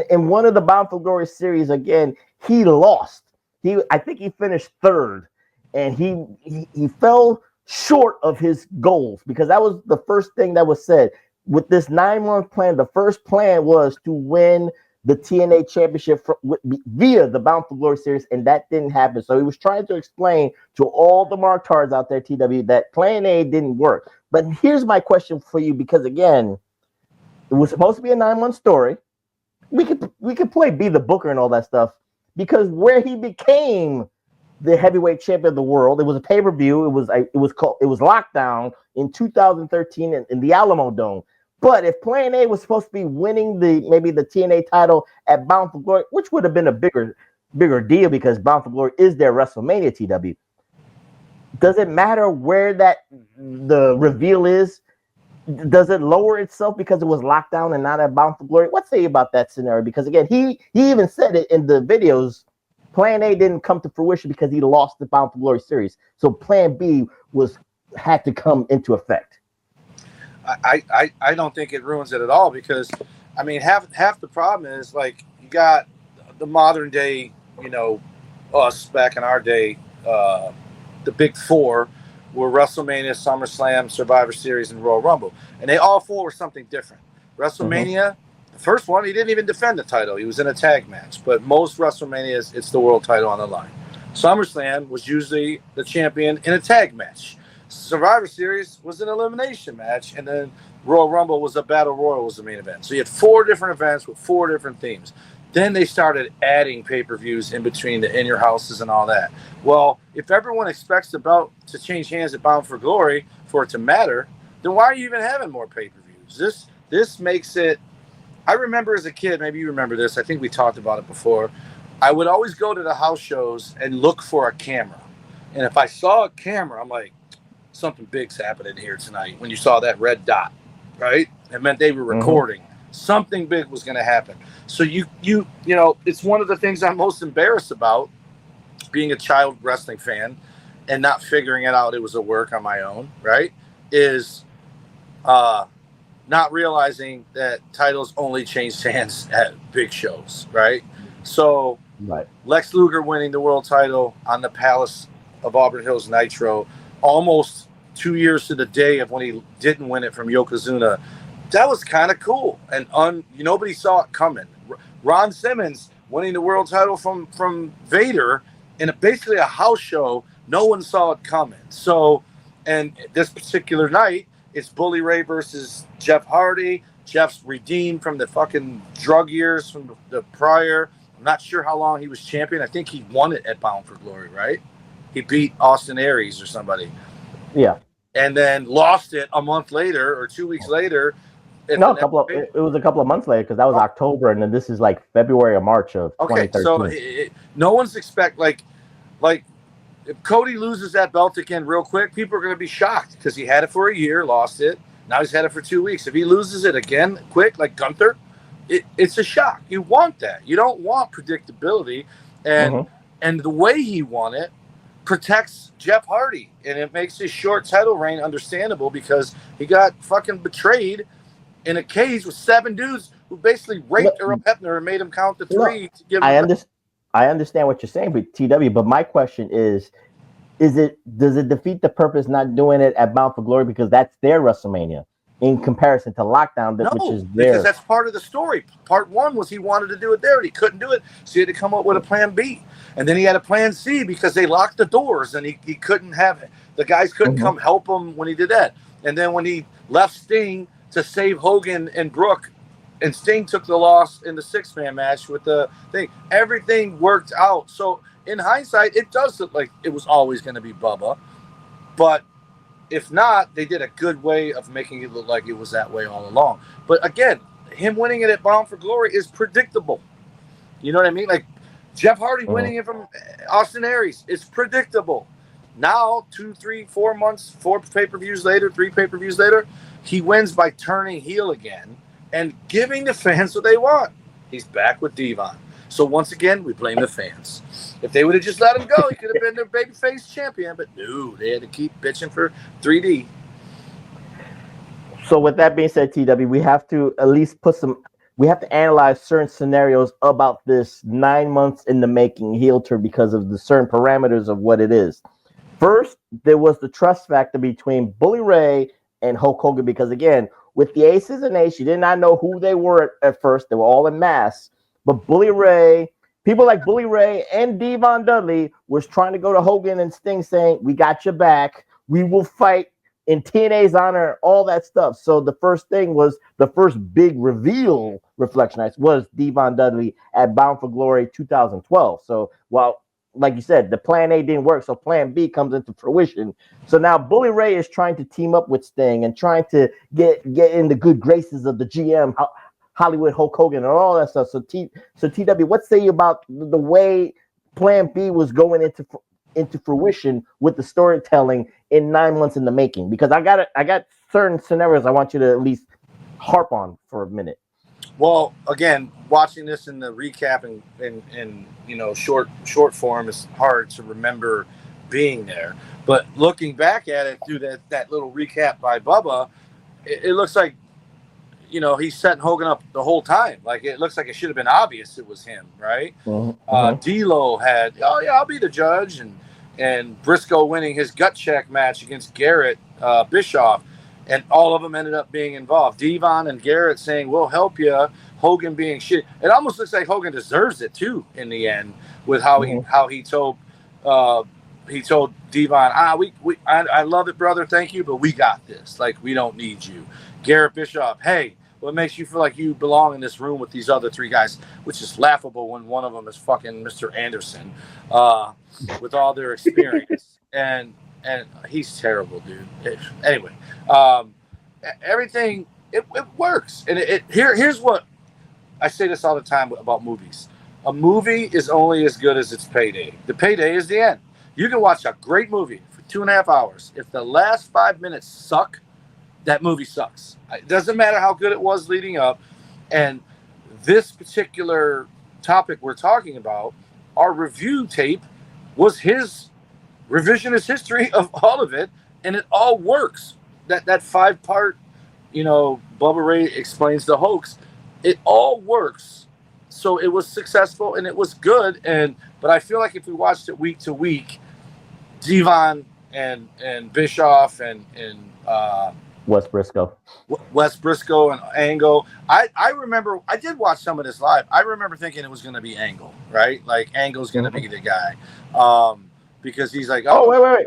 in one of the Bound for Glory series, again he lost. I think he finished third, and he fell short of his goals, because that was the first thing that was said with this 9-month plan. The first plan was to win the TNA championship via the Bound for Glory series, and that didn't happen. So he was trying to explain to all the marktards out there, TW, that plan A didn't work. But here's my question for you, because again, it was supposed to be a 9-month story. We could play Be the Booker and all that stuff, because where he became the heavyweight champion of the world, it was a pay-per-view. It was Lockdown in 2013 in the Alamo Dome. But if Plan A was supposed to be winning maybe the TNA title at Bound for Glory, which would have been a bigger deal, because Bound for Glory is their WrestleMania, TW. Does it matter where the reveal is? does it lower itself because it was locked down and not at Bound for Glory? What say you about that scenario? Because again, he even said it in the videos. Plan A didn't come to fruition because he lost the Bound for Glory series. So Plan B had to come into effect.
I don't think it ruins it at all because, I mean, half the problem is like you got the modern day, us back in our day, the big four were WrestleMania, SummerSlam, Survivor Series, and Royal Rumble. And they all four were something different. WrestleMania, the first one, he didn't even defend the title. He was in a tag match. But most WrestleManias, it's the world title on the line. SummerSlam was usually the champion in a tag match. Survivor Series was an elimination match. And then Royal Rumble was a Battle Royal was the main event. So you had 4 different events with 4 different themes. Then they started adding pay-per-views in between the in-your houses and all that. Well, if everyone expects the belt to change hands at Bound for Glory for it to matter, then why are you even having more pay-per-views? This makes it... I remember as a kid, maybe you remember this, I think we talked about it before, I would always go to the house shows and look for a camera. And if I saw a camera, I'm like, something big's happening here tonight. When you saw that red dot, right? It meant they were recording. Something big was going to happen. So you know, it's one of the things I'm most embarrassed about, being a child wrestling fan and not figuring it out. It was a work on my own, right? Is not realizing that titles only change hands at big shows, right? So Lex Luger winning the world title on the Palace of Auburn Hills Nitro, almost 2 years to the day of when he didn't win it from Yokozuna. That was kind of cool, and nobody saw it coming. Ron Simmons winning the world title from Vader in basically a house show, no one saw it coming. So, and this particular night, it's Bully Ray versus Jeff Hardy. Jeff's redeemed from the fucking drug years from the prior. I'm not sure how long he was champion. I think he won it at Bound for Glory, right? He beat Austin Aries or somebody.
Yeah.
And then lost it a month later or 2 weeks later.
No, it was a couple of months later because that was October, and then this is like February or March of 2013.
So no one's like if Cody loses that belt again real quick, people are going to be shocked because he had it for a year, lost it. Now he's had it for 2 weeks. If he loses it again quick, like Gunther, it's a shock. You want that. You don't want predictability, and the way he won it protects Jeff Hardy, and it makes his short title reign understandable because he got fucking betrayed in a cage with 7 dudes who basically raped Earl Hebner and made him count to 3 to give him.
I understand what you're saying with TW, but my question is does it defeat the purpose not doing it at Bound for Glory because that's their WrestleMania in comparison to Lockdown, which is theirs?
Because that's part of the story. Part 1 was he wanted to do it there and he couldn't do it, so he had to come up with a plan B. And then he had a plan C because they locked the doors and he couldn't have it. The guys couldn't come help him when he did that. And then when he left Sting to save Hogan and Brooke, and Sting took the loss in the 6-man match with the thing. Everything worked out. So in hindsight, it does look like it was always going to be Bubba. But if not, they did a good way of making it look like it was that way all along. But again, him winning it at Bound for Glory is predictable. You know what I mean? Like Jeff Hardy winning it from Austin Aries is predictable. Now, 2, 3, 4 months, 4 pay-per-views later, 3 pay-per-views later, he wins by turning heel again and giving the fans what they want. He's back with Devon. So once again, we blame the fans. If they would have just let him go, he could have been their babyface champion. But no, they had to keep bitching for 3D.
So with that being said, TW, we have to at least we have to analyze certain scenarios about this 9 months in the making heel turn because of the certain parameters of what it is. First, there was the trust factor between Bully Ray and Hulk Hogan because, again, with the Aces and Eights, you did not know who they were at first. They were all in mass. But Bully Ray, people like Bully Ray and Devon Dudley was trying to go to Hogan and Sting saying, we got your back. We will fight in TNA's honor, all that stuff. So the first thing was the first big reveal, Reflectionites, was Devon Dudley at Bound for Glory 2012. So while, like you said, the plan A didn't work, so plan B comes into fruition. So now Bully Ray is trying to team up with Sting and trying to get in the good graces of the GM, Hollywood Hulk Hogan, and all that stuff. So TW, what say you about the way plan B was going into fruition with the storytelling in 9 months in the making? Because I got certain scenarios I want you to at least harp on for a minute.
Well, again, watching this in the recap and short form is hard to remember being there. But looking back at it through that little recap by Bubba, it looks like, he's setting Hogan up the whole time. Like, it looks like it should have been obvious it was him, right? D'Lo had, I'll be the judge, and Briscoe winning his gut check match against Garrett Bischoff, and all of them ended up being involved. Devon and Garrett saying, we'll help you. Hogan being shit. It almost looks like Hogan deserves it too in the end with how he told Devon, I love it, brother, thank you, but we got this. Like, we don't need you. Garrett Bischoff, hey, what makes you feel like you belong in this room with these other three guys, which is laughable when one of them is fucking Mr. Anderson with all their experience. and he's terrible, dude. Anyway, everything, it works. And here's what, I say this all the time about movies. A movie is only as good as its payday. The payday is the end. You can watch a great movie for 2.5 hours. If the last 5 minutes suck, that movie sucks. It doesn't matter how good it was leading up. And this particular topic we're talking about, our review tape was his revisionist history of all of it, and it all works. That 5-part, Bubba Ray explains the hoax. It all works. So it was successful and it was good. But I feel like if we watched it week to week, Devon and Bischoff and
Wes Briscoe
and Angle. I remember I did watch some of this live. I remember thinking it was going to be Angle, right? Like Angle's going to be the guy, because he's like,
wait.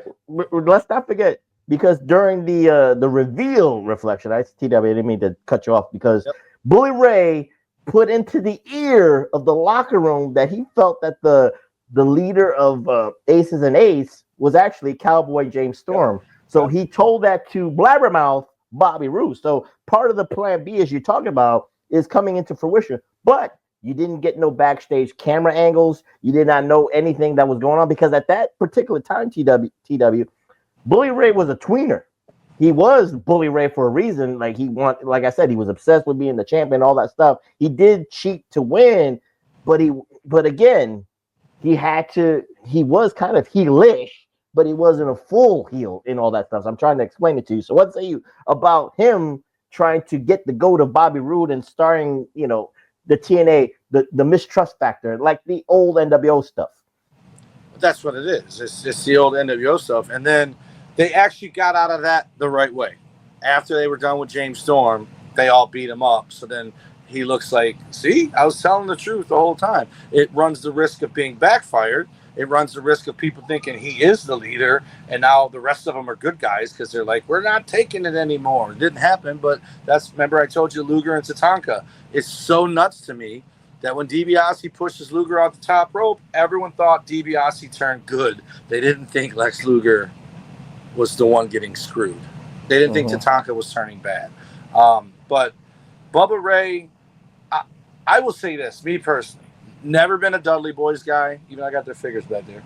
Let's not forget, because during the reveal reflection, I didn't mean to cut you off, because Bully Ray put into the ear of the locker room that he felt that the leader of Aces and Ace was actually Cowboy James Storm. So he told that to Blabbermouth Bobby Roode. So part of the plan B, as you're talking about, is coming into fruition. But you didn't get no backstage camera angles. You did not know anything that was going on, because at that particular time, TW, Bully Ray was a tweener. He was Bully Ray for a reason. Like like I said, he was obsessed with being the champion, all that stuff. He did cheat to win, but again, he was kind of heelish, but he wasn't a full heel in all that stuff. So I'm trying to explain it to you. So what say you about him trying to get the goat of Bobby Roode and starring, the TNA, the mistrust factor, like the old NWO stuff?
That's what it is. It's the old NWO stuff. And then they actually got out of that the right way. After they were done with James Storm, they all beat him up. So then he looks like, see, I was telling the truth the whole time. It runs the risk of being backfired. It runs the risk of people thinking he is the leader, and now the rest of them are good guys because they're like, we're not taking it anymore. It didn't happen, but remember I told you Luger and Tatanka. It's so nuts to me that when DiBiase pushes Luger off the top rope, everyone thought DiBiase turned good. They didn't think Lex Luger was the one getting screwed. They didn't think Tatanka was turning bad. But Bubba Ray, I will say this, me personally, never been a Dudley Boys guy. Even I got their figures back there.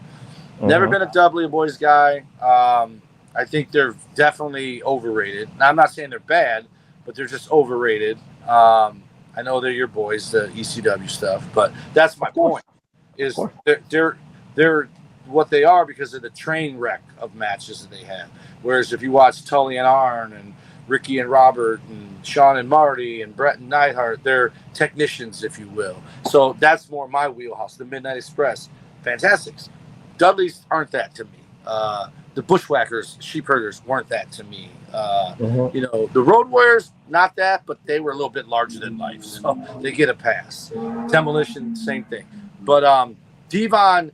Never been a Dudley Boys guy. I think they're definitely overrated. Now, I'm not saying they're bad, but they're just overrated. I know they're your boys, the ECW stuff, but that's my point. Is they're what they are because of the train wreck of matches that they have. Whereas if you watch Tully and Arn and Ricky and Robert and Sean and Marty and Brett and Neidhart, they're technicians, if you will. So that's more my wheelhouse. The Midnight Express, fantastics. Dudleys aren't that to me. The Bushwhackers, Sheepherders weren't that to me. The Road Warriors, not that, but they were a little bit larger than life, so they get a pass. Demolition, same thing. But Devon,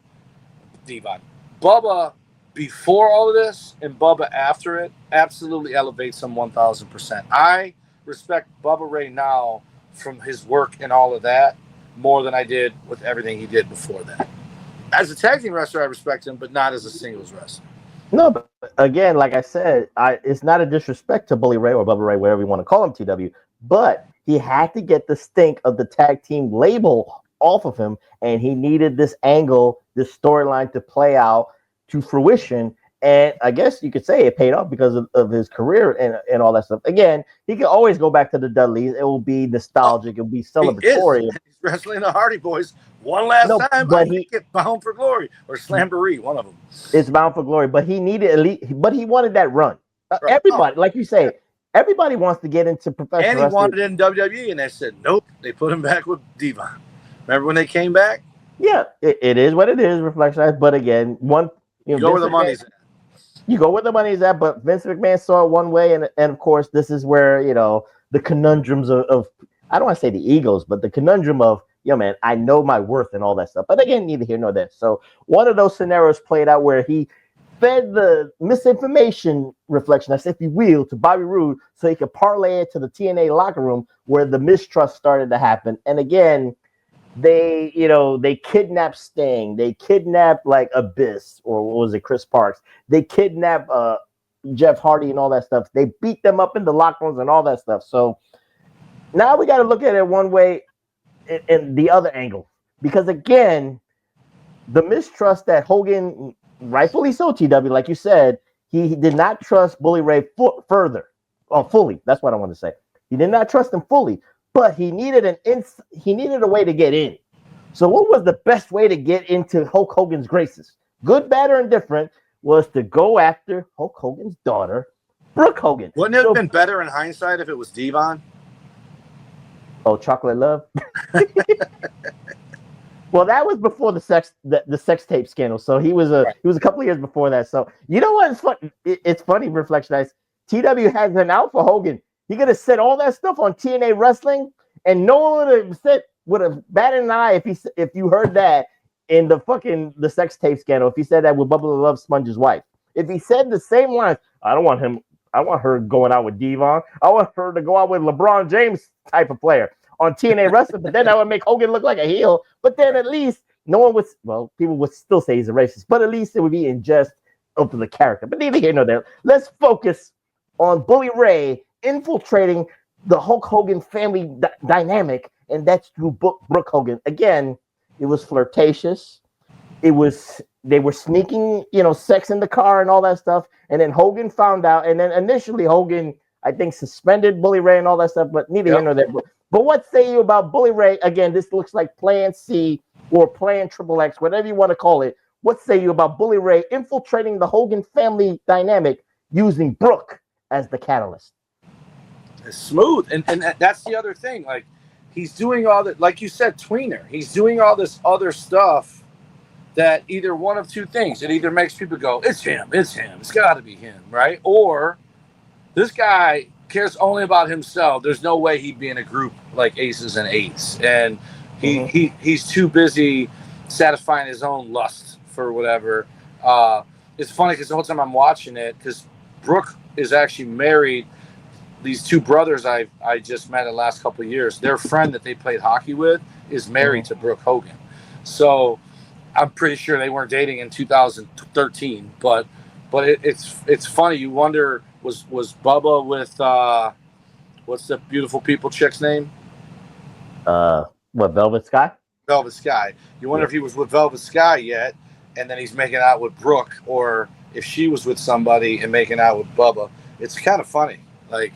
Bubba before all of this and Bubba after it absolutely elevates him 1,000%. I respect Bubba Ray now from his work and all of that more than I did with everything he did before that. As a tag team wrestler, I respect him, but not as a singles wrestler.
No, but again, like I said, it's not a disrespect to Bully Ray or Bubba Ray, whatever you want to call him, TW, but he had to get the stink of the tag team label off of him, and he needed this angle, this storyline to play out to fruition, And I guess you could say it paid off because of his career and all that stuff. Again, he can always go back to the Dudleys. It will be nostalgic. It will be celebratory.
He's wrestling the Hardy Boys one last time.
But
I think it's Bound for Glory or Slamboree, one of them.
It's Bound for Glory. But he needed elite. But he wanted that run. Everybody, like you say, everybody wants to get into professional
And he
wrestling.
wanted it in WWE, and they said nope. They put him back with Devon. Remember when they came back?
Yeah, it is what it is. Reflectionites. But again,
you go where the money's at.
You go where the money's at, but Vince McMahon saw it one way, and of course, this is where the conundrums of I don't want to say the egos, but the conundrum of man, I know my worth and all that stuff. But again, neither here nor there. So one of those scenarios played out where he fed the misinformation Reflectionites, if you will, to Bobby Roode, so he could parlay it to the TNA locker room where the mistrust started to happen. And again, they kidnapped Sting, they kidnapped like Abyss, or what was it, Chris Parks, they kidnapped Jeff Hardy and all that stuff. They beat them up in the locker rooms and all that stuff. So now we got to look at it one way and the other angle, because again, the mistrust that Hogan, rightfully so, TW, like you said, he did not trust Bully Ray fully. That's what I want to say. He did not trust him fully. But he needed a way to get in. So what was the best way to get into Hulk Hogan's graces? Good, bad, or indifferent was to go after Hulk Hogan's daughter, Brooke Hogan.
Wouldn't it have been better in hindsight if it was Devon?
Oh, Chocolate Love? Well, that was before the sex tape scandal. So he was a couple of years before that. So you know what? It's funny, Reflectionites. TW has an out for Hogan. He could have said all that stuff on TNA Wrestling, and no one would have batted an eye if you heard that in the sex tape scandal. If he said that with Bubba the Love Sponge's wife, if he said the same lines, I don't want her going out with Devon. I want her to go out with LeBron James type of player on TNA Wrestling. But then that would make Hogan look like a heel. But then at least people would still say he's a racist, but at least it would be in jest of the character. But neither here nor there. Let's focus on Bully Ray infiltrating the Hulk Hogan family dynamic, and that's through Brooke Hogan. Again, it was flirtatious. They were sneaking, sex in the car and all that stuff. And then Hogan found out. And then initially Hogan, I think, suspended Bully Ray and all that stuff. But neither here nor there. But what say you about Bully Ray? Again, this looks like Plan C or Plan XXX, whatever you want to call it. What say you about Bully Ray infiltrating the Hogan family dynamic using Brooke as the catalyst?
It's smooth, and that's the other thing. Like, he's doing all that, like you said, tweener. He's doing all this other stuff that either one of two things. It either makes people go, it's him, it's got to be him, right? Or this guy cares only about himself. There's no way he'd be in a group like ACES and EIGHTS, and he's too busy satisfying his own lust for whatever. It's funny because the whole time I'm watching it, because Brooke is actually married. These two brothers I just met in the last couple of years, their friend that they played hockey with is married to Brooke Hogan. So I'm pretty sure they weren't dating in 2013. But it's funny. You wonder, was Bubba with what's the beautiful people chick's name?
Velvet Sky?
Velvet Sky. You wonder if he was with Velvet Sky yet, and then he's making out with Brooke, or if she was with somebody and making out with Bubba. It's kind of funny. Like,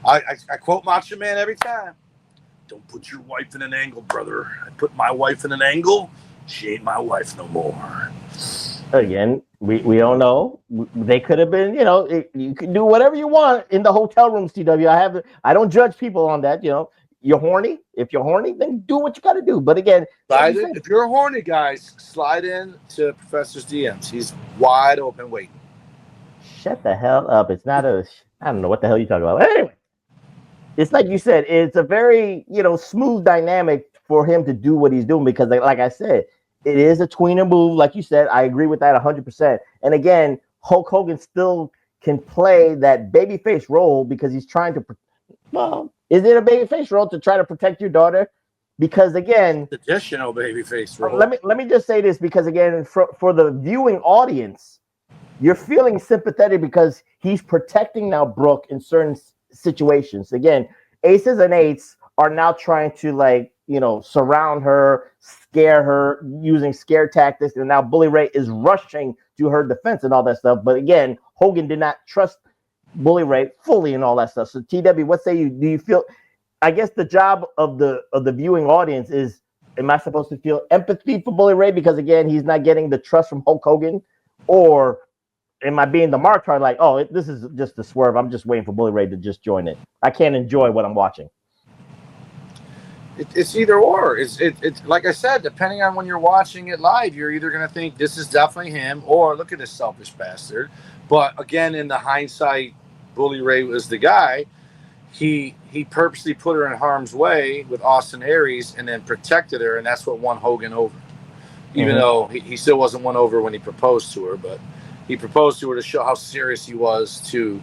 I quote Macho Man every time. Don't put your wife in an angle, brother. I put my wife in an angle. She ain't my wife no more.
Again, we don't know. They could have been, you can do whatever you want in the hotel rooms, TW. I don't judge people on that. You're horny. If you're horny, then do what you got to do. But again,
if you're horny, guys, slide in to Professor's DMs. He's wide open waiting.
Shut the hell up. It's not I don't know what the hell you're talking about. But anyway, it's like you said, it's a very, smooth dynamic for him to do what he's doing, because like I said, it is a tweener move. Like you said, I agree with that 100%. And again, Hulk Hogan still can play that babyface role because he's trying to, is it a babyface role to try to protect your daughter? Because again,
traditional babyface role.
Let me just say this, because again, for the viewing audience, you're feeling sympathetic because he's protecting now Brooke in certain situations. Again, ACES and EIGHTS are now trying to like, surround her, scare her using scare tactics, and now Bully Ray is rushing to her defense and all that stuff. But again, Hogan did not trust Bully Ray fully and all that stuff. So TW, what say you? Do you feel? I guess the job of the viewing audience is: am I supposed to feel empathy for Bully Ray because again he's not getting the trust from Hulk Hogan, or am I being the martyr like, oh, this is just a swerve? I'm just waiting for Bully Ray to just join it. I can't enjoy what I'm watching.
It's either or. It's like I said, depending on when you're watching it live, you're either going to think this is definitely him, or look at this selfish bastard. But again, in the hindsight, Bully Ray was the guy. He purposely put her in harm's way with Austin Aries and then protected her, and that's what won Hogan over. Even though he still wasn't won over when he proposed to her, but he proposed to her to show how serious he was to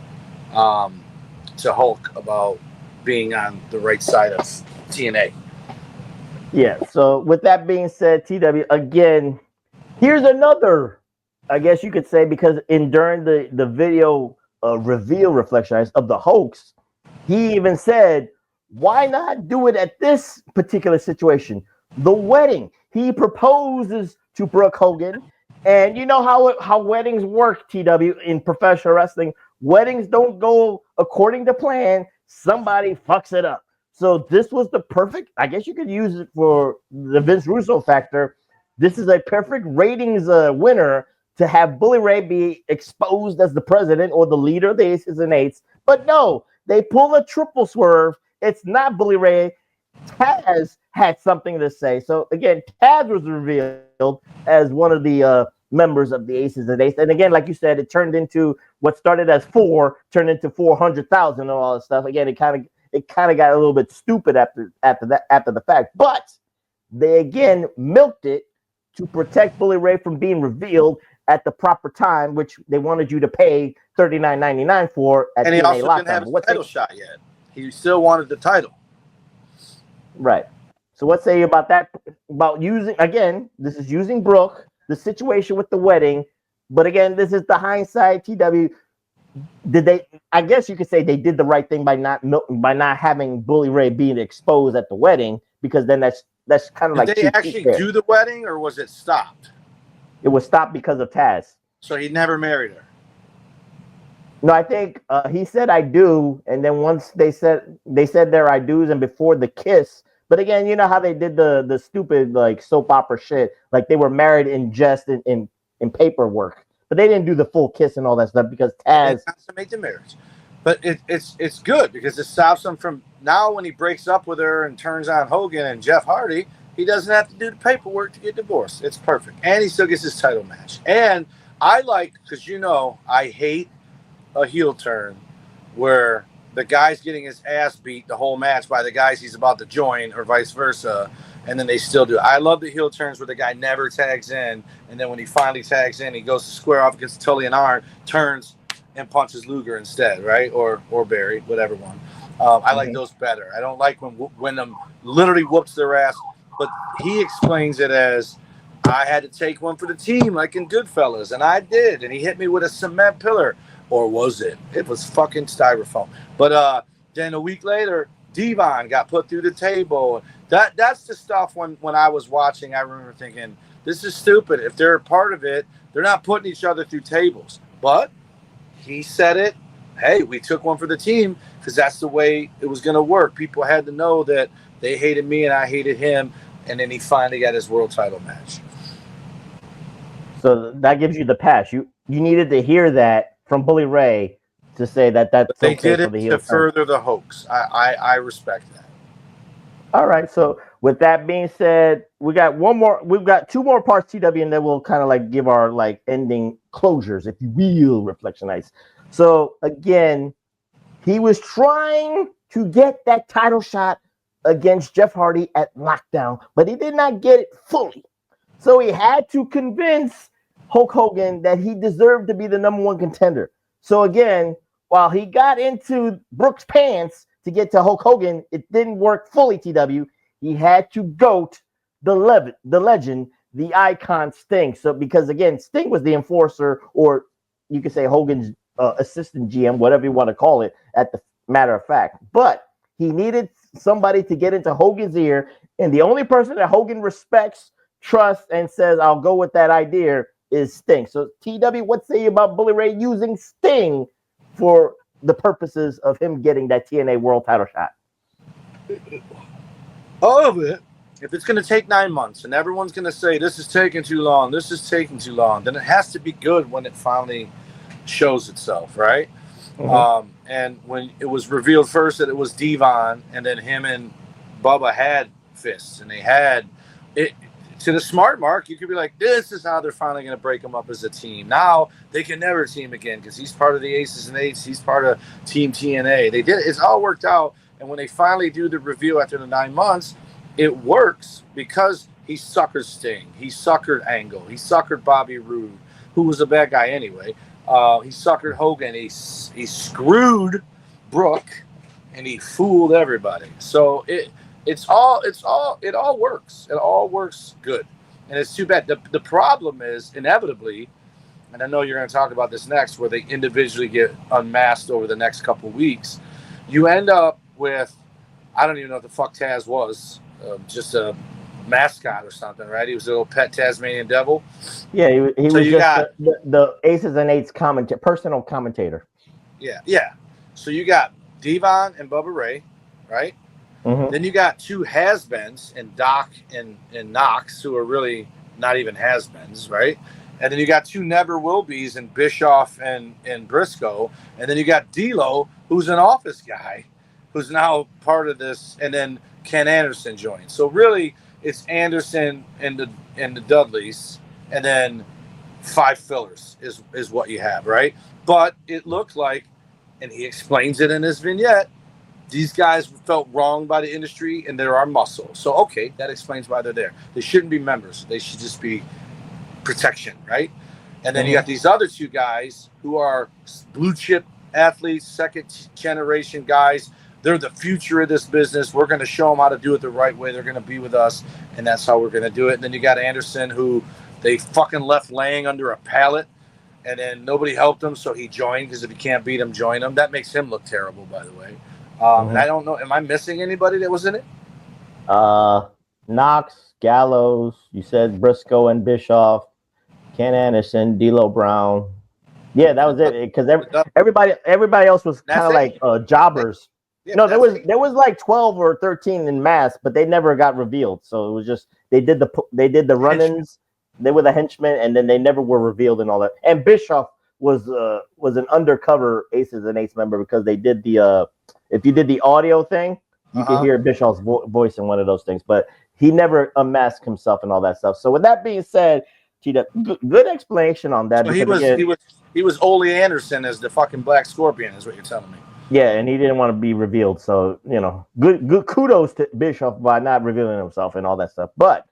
Hulk about being on the right side of TNA.
Yeah, so with that being said, TW, again, here's another, I guess you could say, because during the video reveal Reflectionites of the hoax, he even said, why not do it at this particular situation? The wedding. He proposes to Brooke Hogan, and you know how weddings work, TW, in professional wrestling. Weddings don't go according to plan. Somebody fucks it up. So this was the perfect, I guess you could use it for the Vince Russo factor. This is a perfect ratings winner to have Bully Ray be exposed as the president or the leader of the Aces and Eights. But no, they pull a triple swerve. It's not Bully Ray. Taz had something to say. So again, Taz was revealed as one of the members of the Aces and Eights. And again, like you said, it turned into what started as 4, turned into 400,000 and all that stuff. Again, it kind of got a little bit stupid after the fact, but they again milked it to protect Bully Ray from being revealed at the proper time, which they wanted you to pay $39.99 for at
and he
TNA
also
Lockdown.
didn't have his title shot yet. He still wanted the title.
Right. So what say you about that? About using, again, this is using Brooke, the situation with the wedding, but again, this is the hindsight. TW, did they? I guess you could say they did the right thing by not having Bully Ray being exposed at the wedding, because then that's kind of like.
Did they actually do the wedding, or was it stopped?
It was stopped because of Taz.
So he never married her.
No, I think he said I do, and then once they said their I do's, and before the kiss. But again, you know how they did the stupid like soap opera shit, like they were married in jest in paperwork. But they didn't do the full kiss and all that stuff because Taz
consummate the marriage. But it's good because it stops him from now when he breaks up with her and turns on Hogan and Jeff Hardy, he doesn't have to do the paperwork to get divorced. It's perfect. And he still gets his title match. And I like, because I hate a heel turn where the guy's getting his ass beat the whole match by the guys he's about to join or vice versa, and then they still do it. I love the heel turns where the guy never tags in, and then when he finally tags in, he goes to square off against Tully and Arn, turns and punches Luger instead, right? Or Barry, whatever one. I like those better. I don't like when them literally whoops their ass, but he explains it as, I had to take one for the team like in Goodfellas, and I did, and he hit me with a cement pillar. Or was it? It was fucking styrofoam. But then a week later, Devon got put through the table. That's the stuff when I was watching, I remember thinking, this is stupid. If they're a part of it, they're not putting each other through tables. But he said it. Hey, we took one for the team because that's the way it was going to work. People had to know that they hated me and I hated him. And then he finally got his world title match.
So that gives you the pass. You needed to hear that from Bully Ray to say that's
they
okay
did it
for the
to further the hoax. I respect that.
All right. So with that being said, we've got 2 more parts, TW, and then we'll kind of like give our like ending closures, if you will, Reflectionites. So again, he was trying to get that title shot against Jeff Hardy at Lockdown, but he did not get it fully. So he had to convince Hulk Hogan that he deserved to be the #1 contender. So again, while he got into Brooke's pants to get to Hulk Hogan, it didn't work fully, TW. He had to goat the legend, the icon Sting. So because again, Sting was the enforcer, or you could say Hogan's assistant GM, whatever you want to call it, at the matter of fact. But he needed somebody to get into Hogan's ear, and the only person that Hogan respects, trusts, and says, I'll go with that idea is Sting. So, TW, what say you about Bully Ray using Sting for the purposes of him getting that TNA world title shot?
All of it. If it's going to take 9 months and everyone's going to say, this is taking too long, this is taking too long, then it has to be good when it finally shows itself, right?
Mm-hmm.
And when it was revealed first that it was Devon, and then him and Bubba had fists, and they had it. To the smart mark, you could be like, this is how they're finally going to break them up as a team. Now they can never team again because he's part of the Aces and Eights. He's part of Team TNA. They did. It's all worked out. And when they finally do the reveal after the 9 months, it works because he suckered Sting. He suckered Angle. He suckered Bobby Roode, who was a bad guy anyway. He suckered Hogan. He screwed Brooke, and he fooled everybody. So it all works. It all works good. And it's too bad. The problem is inevitably, and I know you're going to talk about this next, where they individually get unmasked over the next couple of weeks. You end up with, I don't even know what the fuck Taz was, just a mascot or something, right? He was a little pet Tasmanian devil.
Yeah, he was just the Aces and Eights personal commentator.
Yeah. So you got Devon and Bubba Ray, right?
Mm-hmm.
Then you got two has-beens and Doc and Knox, who are really not even has-beens, right? And then you got two never-will-be's and Bischoff and Briscoe. And then you got D'Lo, who's an office guy, who's now part of this. And then Ken Anderson joined. So really, it's Anderson and the Dudleys, and then 5 fillers is what you have, right? But it looked like, and he explains it in his vignette, these guys felt wronged by the industry, and they're our muscle. So, okay, that explains why they're there. They shouldn't be members. They should just be protection, right? And then you got these other 2 guys who are blue chip athletes, second generation guys. They're the future of this business. We're going to show them how to do it the right way. They're going to be with us, and that's how we're going to do it. And then you got Anderson, who they fucking left laying under a pallet, and then nobody helped him, so he joined, because if you can't beat him, join him. That makes him look terrible, by the way. And I don't know, am I missing anybody that was in it?
Knox, Gallows, you said Briscoe and Bischoff, Ken Anderson, D'Lo Brown. Yeah, that was it. Because everybody else was kind of like jobbers. Yeah, no, there was like 12 or 13 in mass, but they never got revealed. So it was just they did the run-ins. They were the henchmen, and then they never were revealed and all that. And Bischoff was an undercover Aces and Eights member, because they did the if you did the audio thing, you could hear Bischoff's voice in one of those things. But he never unmasked himself and all that stuff. So with that being said, good explanation on that.
So he was Ole Anderson as the fucking Black Scorpion, is what you're telling me.
Yeah, and he didn't want to be revealed. So, good kudos to Bischoff by not revealing himself and all that stuff. But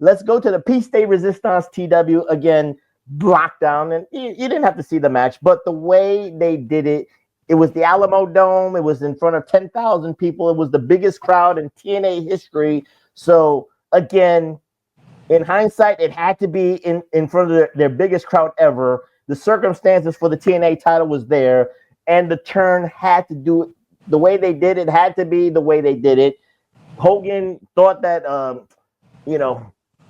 let's go to the Peace Day Resistance TW again, lockdown. And you didn't have to see the match, but the way they did it, it was the Alamo Dome. It was in front of 10,000 people. It was the biggest crowd in TNA history. So, again, in hindsight, it had to be in front of their biggest crowd ever. The circumstances for the TNA title was there. And the turn had to do it the way they did it, had to be the way they did it. Hogan thought that,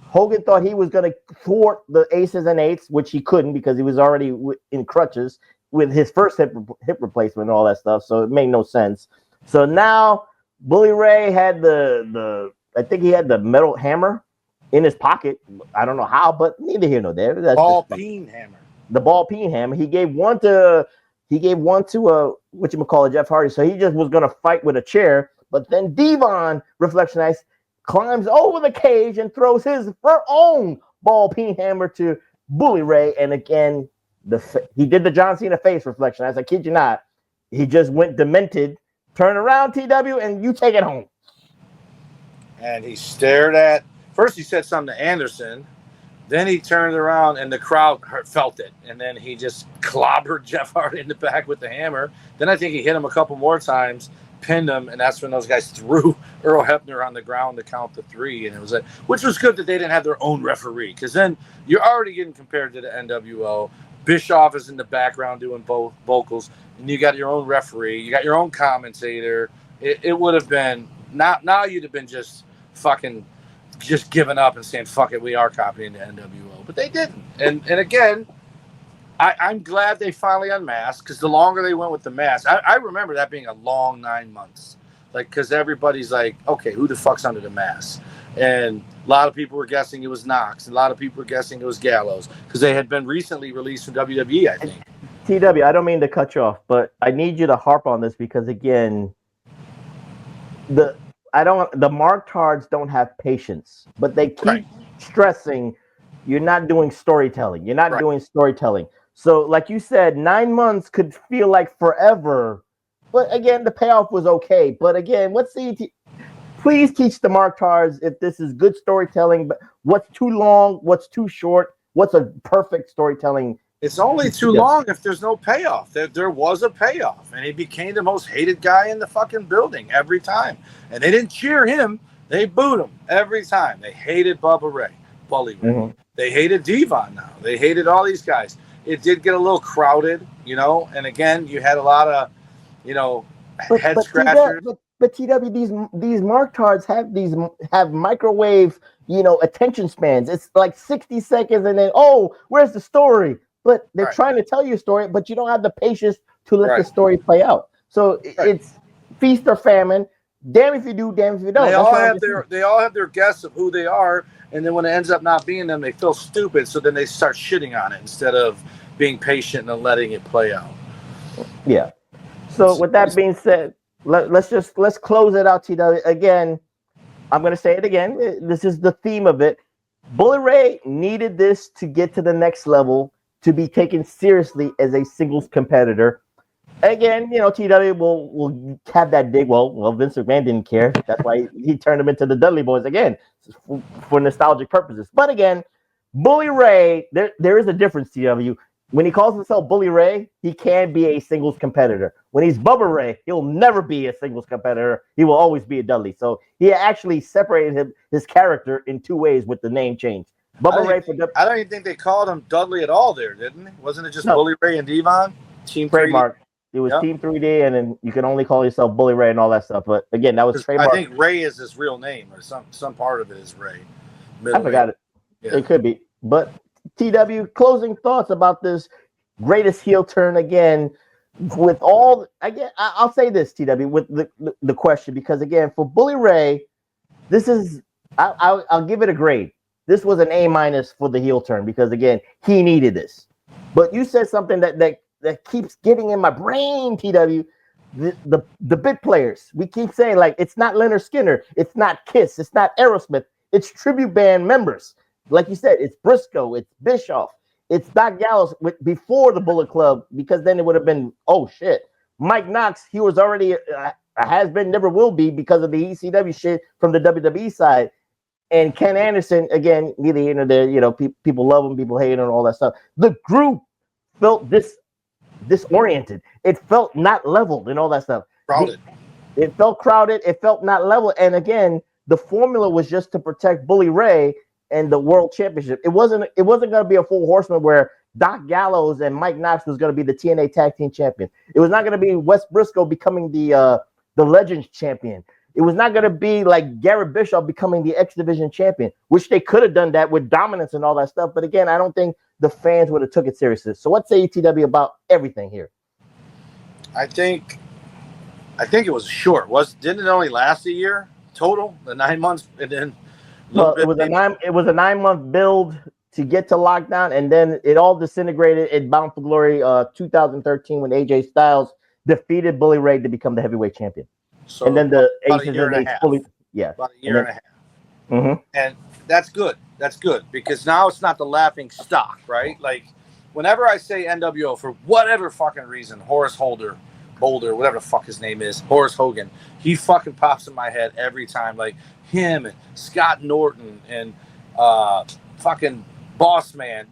Hogan thought he was going to thwart the Aces and Eights, which he couldn't, because he was already in crutches with his first hip replacement and all that stuff. So it made no sense. So now Bully Ray had I think he had the metal hammer in his pocket. I don't know how, but neither here nor there. That's
ball peen hammer.
The ball peen hammer. He gave one to Jeff Hardy. So he just was gonna fight with a chair, but then Devon Reflectionites climbs over the cage and throws her own ball peen hammer to Bully Ray. And again, he did the John Cena face Reflectionites. I kid you not. He just went demented. Turn around, TW, and you take it home.
And he stared at. First, he said something to Anderson. Then he turned around and the crowd felt it. And then he just clobbered Jeff Hardy in the back with the hammer. Then I think he hit him a couple more times, pinned him, and that's when those guys threw Earl Hebner on the ground to count the 3. And it was which was good that they didn't have their own referee, because then you're already getting compared to the NWO. Bischoff is in the background doing both vocals, and you got your own referee, you got your own commentator. It would have been Now you'd have been just giving up and saying, fuck it, we are copying the NWO. But they didn't. And again, I'm glad they finally unmasked, because the longer they went with the mask, I remember that being a long 9 months. Like, because everybody's like, okay, who the fuck's under the mask? And a lot of people were guessing it was Knox. And a lot of people were guessing it was Gallows, because they had been recently released from WWE, I think.
TW, I don't mean to cut you off, but I need you to harp on this, because again, the marktards don't have patience, but they keep stressing you're not doing storytelling. You're not doing storytelling. So, like you said, 9 months could feel like forever. But again, the payoff was okay. But again, please teach the marktards if this is good storytelling, but what's too long, what's too short, what's a perfect storytelling.
It's only too long if there's no payoff. There was a payoff, and he became the most hated guy in the fucking building every time. And they didn't cheer him. They booed him every time. They hated Bubba Ray, Bully Ray. Mm-hmm. They hated Devon now. They hated all these guys. It did get a little crowded, and again, you had a lot of, head scratchers.
But TW, these marktards have microwave, attention spans. It's like 60 seconds, and then where's the story? But they're trying to tell you a story, but you don't have the patience to let the story play out. So it's feast or famine. Damn if you do, damn if you don't.
They all have their guess of who they are, and then when it ends up not being them, they feel stupid. So then they start shitting on it instead of being patient and letting it play out.
Yeah. So with that being said, let's close it out, TW. Again, I'm going to say it again. This is the theme of it. Bully Ray needed this to get to the next level, to be taken seriously as a singles competitor. Again, TW will have that dig. Well, Vince McMahon didn't care. That's why he turned him into the Dudley Boys again, for nostalgic purposes. But again, Bully Ray, there is a difference, TW. When he calls himself Bully Ray, he can be a singles competitor. When he's Bubba Ray, he'll never be a singles competitor. He will always be a Dudley. So he actually separated his character in two ways with the name change.
I don't even think they called him Dudley at all there, didn't they? Wasn't it just Bully Ray and Devon? Team
trademark. It was Team 3D, and then you can only call yourself Bully Ray and all that stuff. But again, that was trademark.
I think Ray is his real name, or some part of it is Ray.
I forgot it. Yeah. It could be. But TW, closing thoughts about this greatest heel turn again. With all, again, I'll say this, TW, with the question, because again, for Bully Ray, this is I'll give it a grade. This was an A- for the heel turn, because again, he needed this. But you said something that keeps getting in my brain, TW. The bit players. We keep saying, like, it's not Leonard Skinner, it's not Kiss, it's not Aerosmith, it's tribute band members. Like you said, it's Briscoe, it's Bischoff, it's Doc Gallows before the Bullet Club, because then it would have been, oh shit. Mike Knox, he was already has been, never will be, because of the ECW shit from the WWE side. And Ken Anderson, again, neither here nor there, people love him, people hate him, and all that stuff. The group felt disoriented. It felt not leveled and all that stuff.
Crowded.
It felt crowded. It felt not level. And again, the formula was just to protect Bully Ray and the World Championship. It wasn't going to be a full horseman where Doc Gallows and Mike Knox was going to be the TNA Tag Team Champion. It was not going to be Wes Briscoe becoming the Legends Champion. It was not going to be like Garrett Bischoff becoming the X Division Champion, which they could have done that with dominance and all that stuff. But again, I don't think the fans would have took it seriously. So what say ETW about everything here?
I think it was short. Didn't it only last a year total? The 9 months, and then
it was a 9 month build to get to lockdown, and then it all disintegrated in Bound for Glory 2013 when AJ Styles defeated Bully Ray to become the heavyweight champion.
So
and then the
ACES and AIGHTS about a year and a half.
Mm-hmm.
And that's good. That's good, because now it's not the laughing stock, right? Like, whenever I say NWO, for whatever fucking reason, Horace Boulder, whatever the fuck his name is, Horace Hogan, he fucking pops in my head every time. Like him and Scott Norton and fucking Boss Man.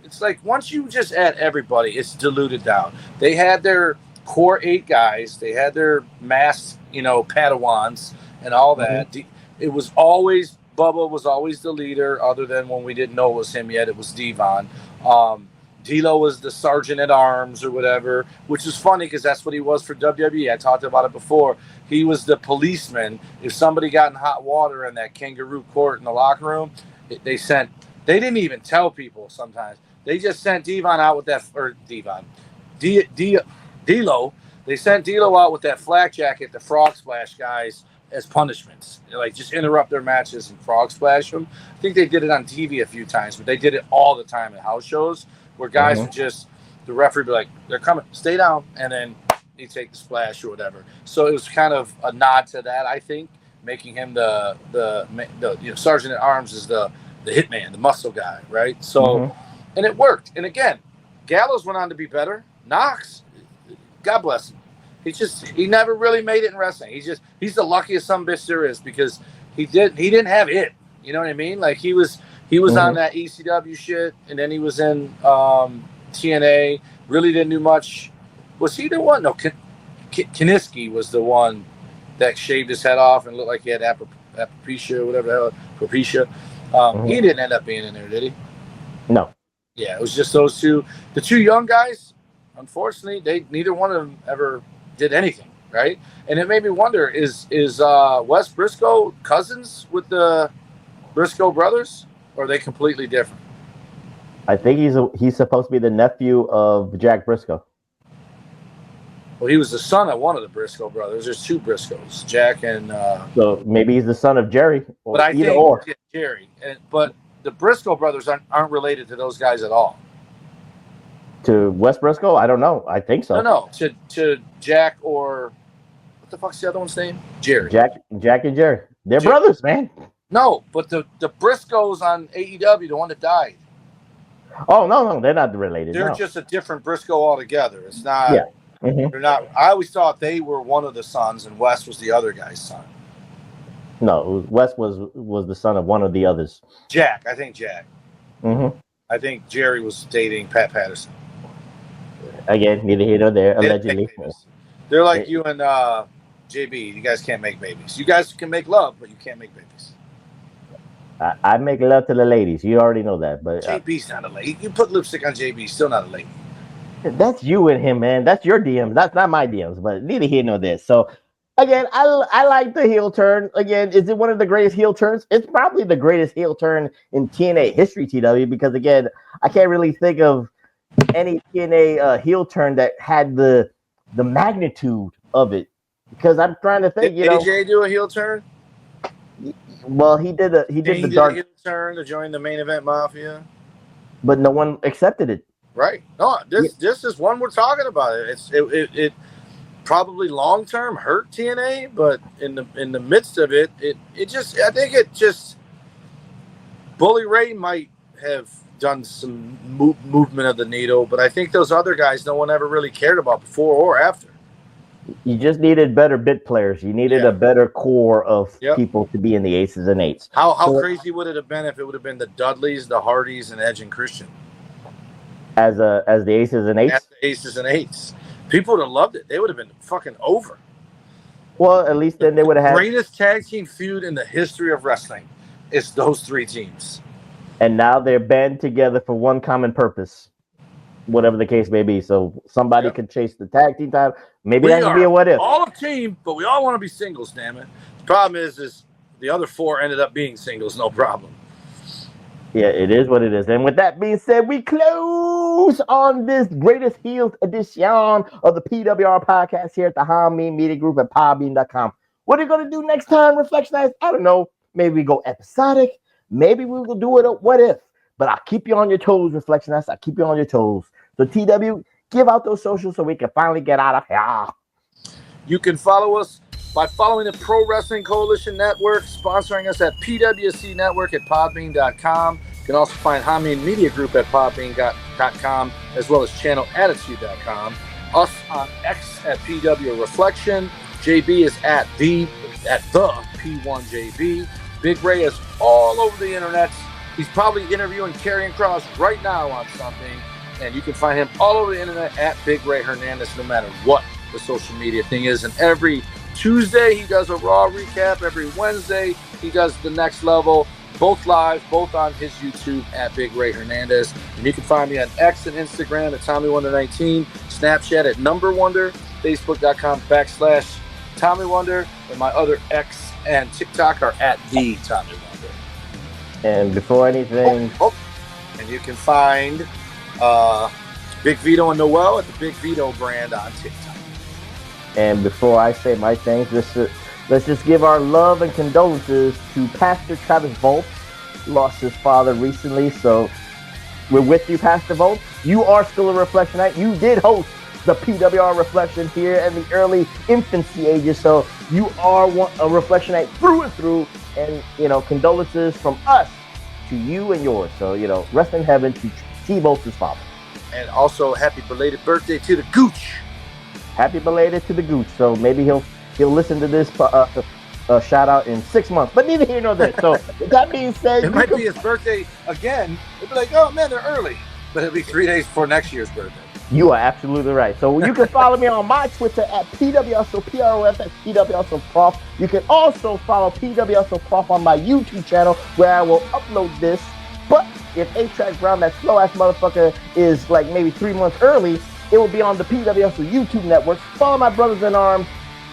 It's like, once you just add everybody, it's diluted down. They had their core 8 guys. They had their masked, Padawans and all that. Mm-hmm. It was Bubba was always the leader, other than when we didn't know it was him yet. It was Devon. D'Lo was the sergeant at arms or whatever, which is funny because that's what he was for WWE. I talked about it before. He was the policeman. If somebody got in hot water in that kangaroo court in the locker room, they didn't even tell people sometimes. They just sent D'Lo out with that, or D'Lo. They sent D'Lo out with that flak jacket, the frog splash guys, as punishments. Like, just interrupt their matches and frog splash them. I think they did it on TV a few times, but they did it all the time at house shows where guys would just, the referee would be like, they're coming, stay down, and then he'd take the splash or whatever. So it was kind of a nod to that, I think, making him the sergeant at arms is the hitman, the muscle guy, right? So, and it worked. And again, Gallows went on to be better. Knox, God bless him. He never really made it in wrestling. He's the luckiest son of a bitch there is because he didn't have it. You know what I mean? Like he was on that ECW shit, and then he was in TNA. Really didn't do much. Was he the one? No, Kiniski was the one that shaved his head off and looked like he had alopecia or whatever the hell, alopecia. He didn't end up being in there, did he?
No.
Yeah, it was just those two. The two young guys, unfortunately, neither one of them ever did anything, right? And it made me wonder, is Wes Briscoe cousins with the Briscoe brothers, or are they completely different?
I think he's supposed to be the nephew of Jack Briscoe.
Well, he was the son of one of the Briscoe brothers. There's two Briscoes, Jack and...
so maybe he's the son of Jerry, or
but I
either
think,
or.
Yeah, Jerry. But the Briscoe brothers aren't related to those guys at all.
To Wes Briscoe? I don't know. I think so.
No. To Jack or... What the fuck's the other one's name? Jerry.
Jack and Jerry. They're brothers, man.
No, but the Briscoes on AEW, the one that died.
Oh, no. They're not related.
They're just a different Briscoe altogether. It's not...
Yeah.
They're not. I always thought they were one of the sons, and Wes was the other guy's son.
No, Wes was the son of one of the others.
Jack, I think Jack. I think Jerry was dating Pat Patterson.
Again, neither here nor there. Allegedly,
they're like you and JB. You guys can't make babies. You guys can make love, but you can't make babies.
I make love to the ladies. You already know that, but
JB's not a lady. You put lipstick on JB, he's still not a lady.
That's you and him, man. That's your DMs. That's not my DMs, but neither here nor there. So, again, I like the heel turn. Again, is it one of the greatest heel turns? It's probably the greatest heel turn in TNA history, TW, because, again, I can't really think of any TNA heel turn that had the magnitude of it. Because I'm trying to think,
Did AJ do a heel turn?
Well, he did the dark
heel turn to join the Main Event Mafia.
But no one accepted it.
Right. No, this is one we're talking about. It probably long term hurt TNA, but in the midst of it just, I think it just, Bully Ray might have done some movement of the needle, but I think those other guys no one ever really cared about before or after.
You just needed better bit players. You needed a better core of people to be in the Aces and Eights.
How crazy would it have been if it would have been the Dudleys, the Hardys, and Edge and Christian?
As the Aces and Eights?
As the Aces and Eights. People would have loved it. They would have been fucking over.
Well, at least then they would have had...
greatest tag team feud in the history of wrestling is those three teams.
And now they're band together for one common purpose, whatever the case may be. So somebody could chase the tag team title. Maybe that could be a what if.
All a team, but we all want to be singles, damn it. The problem is the other four ended up being singles, no problem.
Yeah, it is what it is. And with that being said, we close on this greatest heels edition of the PWR podcast here at the Hameen Media Group at podbean.com. What are you going to do next time, Reflectionites? I don't know. Maybe we go episodic. Maybe we will do it a what if. But I'll keep you on your toes, Reflectionites. I'll keep you on your toes. So, TW, give out those socials so we can finally get out of here.
You can follow us by following the Pro Wrestling Coalition Network, sponsoring us at PWC Network at podbean.com. You can also find Hameen Media Group at podbean.com, as well as channelattitude.com. Us on X at PWR Reflection. JB is at the P1JB. Big Ray is all over the internet. He's probably interviewing Karrion Kross right now on something. And you can find him all over the internet at Big Ray Hernandez, no matter what the social media thing is. And every Tuesday, he does a Raw recap. Every Wednesday, he does the next level. both live, both on his YouTube at Big Ray Hernandez. And you can find me on X and Instagram at TommyWonder19, Snapchat at NumberWonder, Facebook.com/Tommy Wonder, and my other X and TikTok are at the Tommy Wonder.
And before anything,
and you can find Big Vito and Noel at the Big Vito brand on TikTok.
And before I say my thanks, let's just give our love and condolences to Pastor Travis Volt. He lost his father recently, so we're with you, Pastor Volt. You are still a Reflectionite. You did host the PWR Reflection here in the early infancy ages, so you are a Reflectionite through and through. And, condolences from us to you and yours. So, rest in heaven to T. Volt's father.
And also, happy belated birthday to the Gooch.
Happy belated to the Gooch. So maybe he'll listen to this shout out in 6 months. But neither here nor there. So with that being said,
it might be his birthday again. It'll be like, oh man, they're early. But it'll be 3 days before next year's birthday.
You are absolutely right. So you can follow me on my Twitter at PWRSO PROF, that's PWRSO Prof. You can also follow PWRSO Prof on my YouTube channel where I will upload this. But if A-Track Brown, that slow-ass motherfucker, is like maybe 3 months early, it will be on the PWRSO YouTube network. Follow my brothers in arms,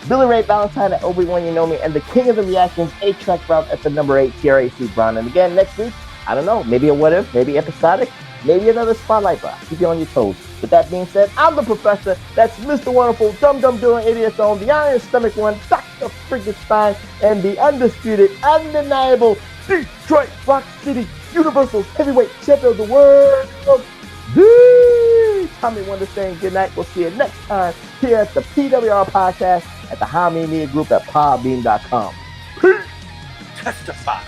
Billy Ray Valentine at Obi-Wan You Know Me, and the king of the reactions, A-Track Brown at the number 8, TRAC Brown. And again, next week, I don't know, maybe a what if, maybe episodic, maybe another spotlight, but I'll keep you on your toes. With that being said, I'm the professor. That's Mr. Wonderful, Dum Dum Doing Idiot's Own, the Iron Stomach One, Dr. Frankenstein, and the undisputed, undeniable Detroit Rock City Universal Heavyweight Champion of the world, Tommy Wonder saying good night. We'll see you next time here at the PWR Podcast at the High Media Group at podbean.com. Peace.
Testify.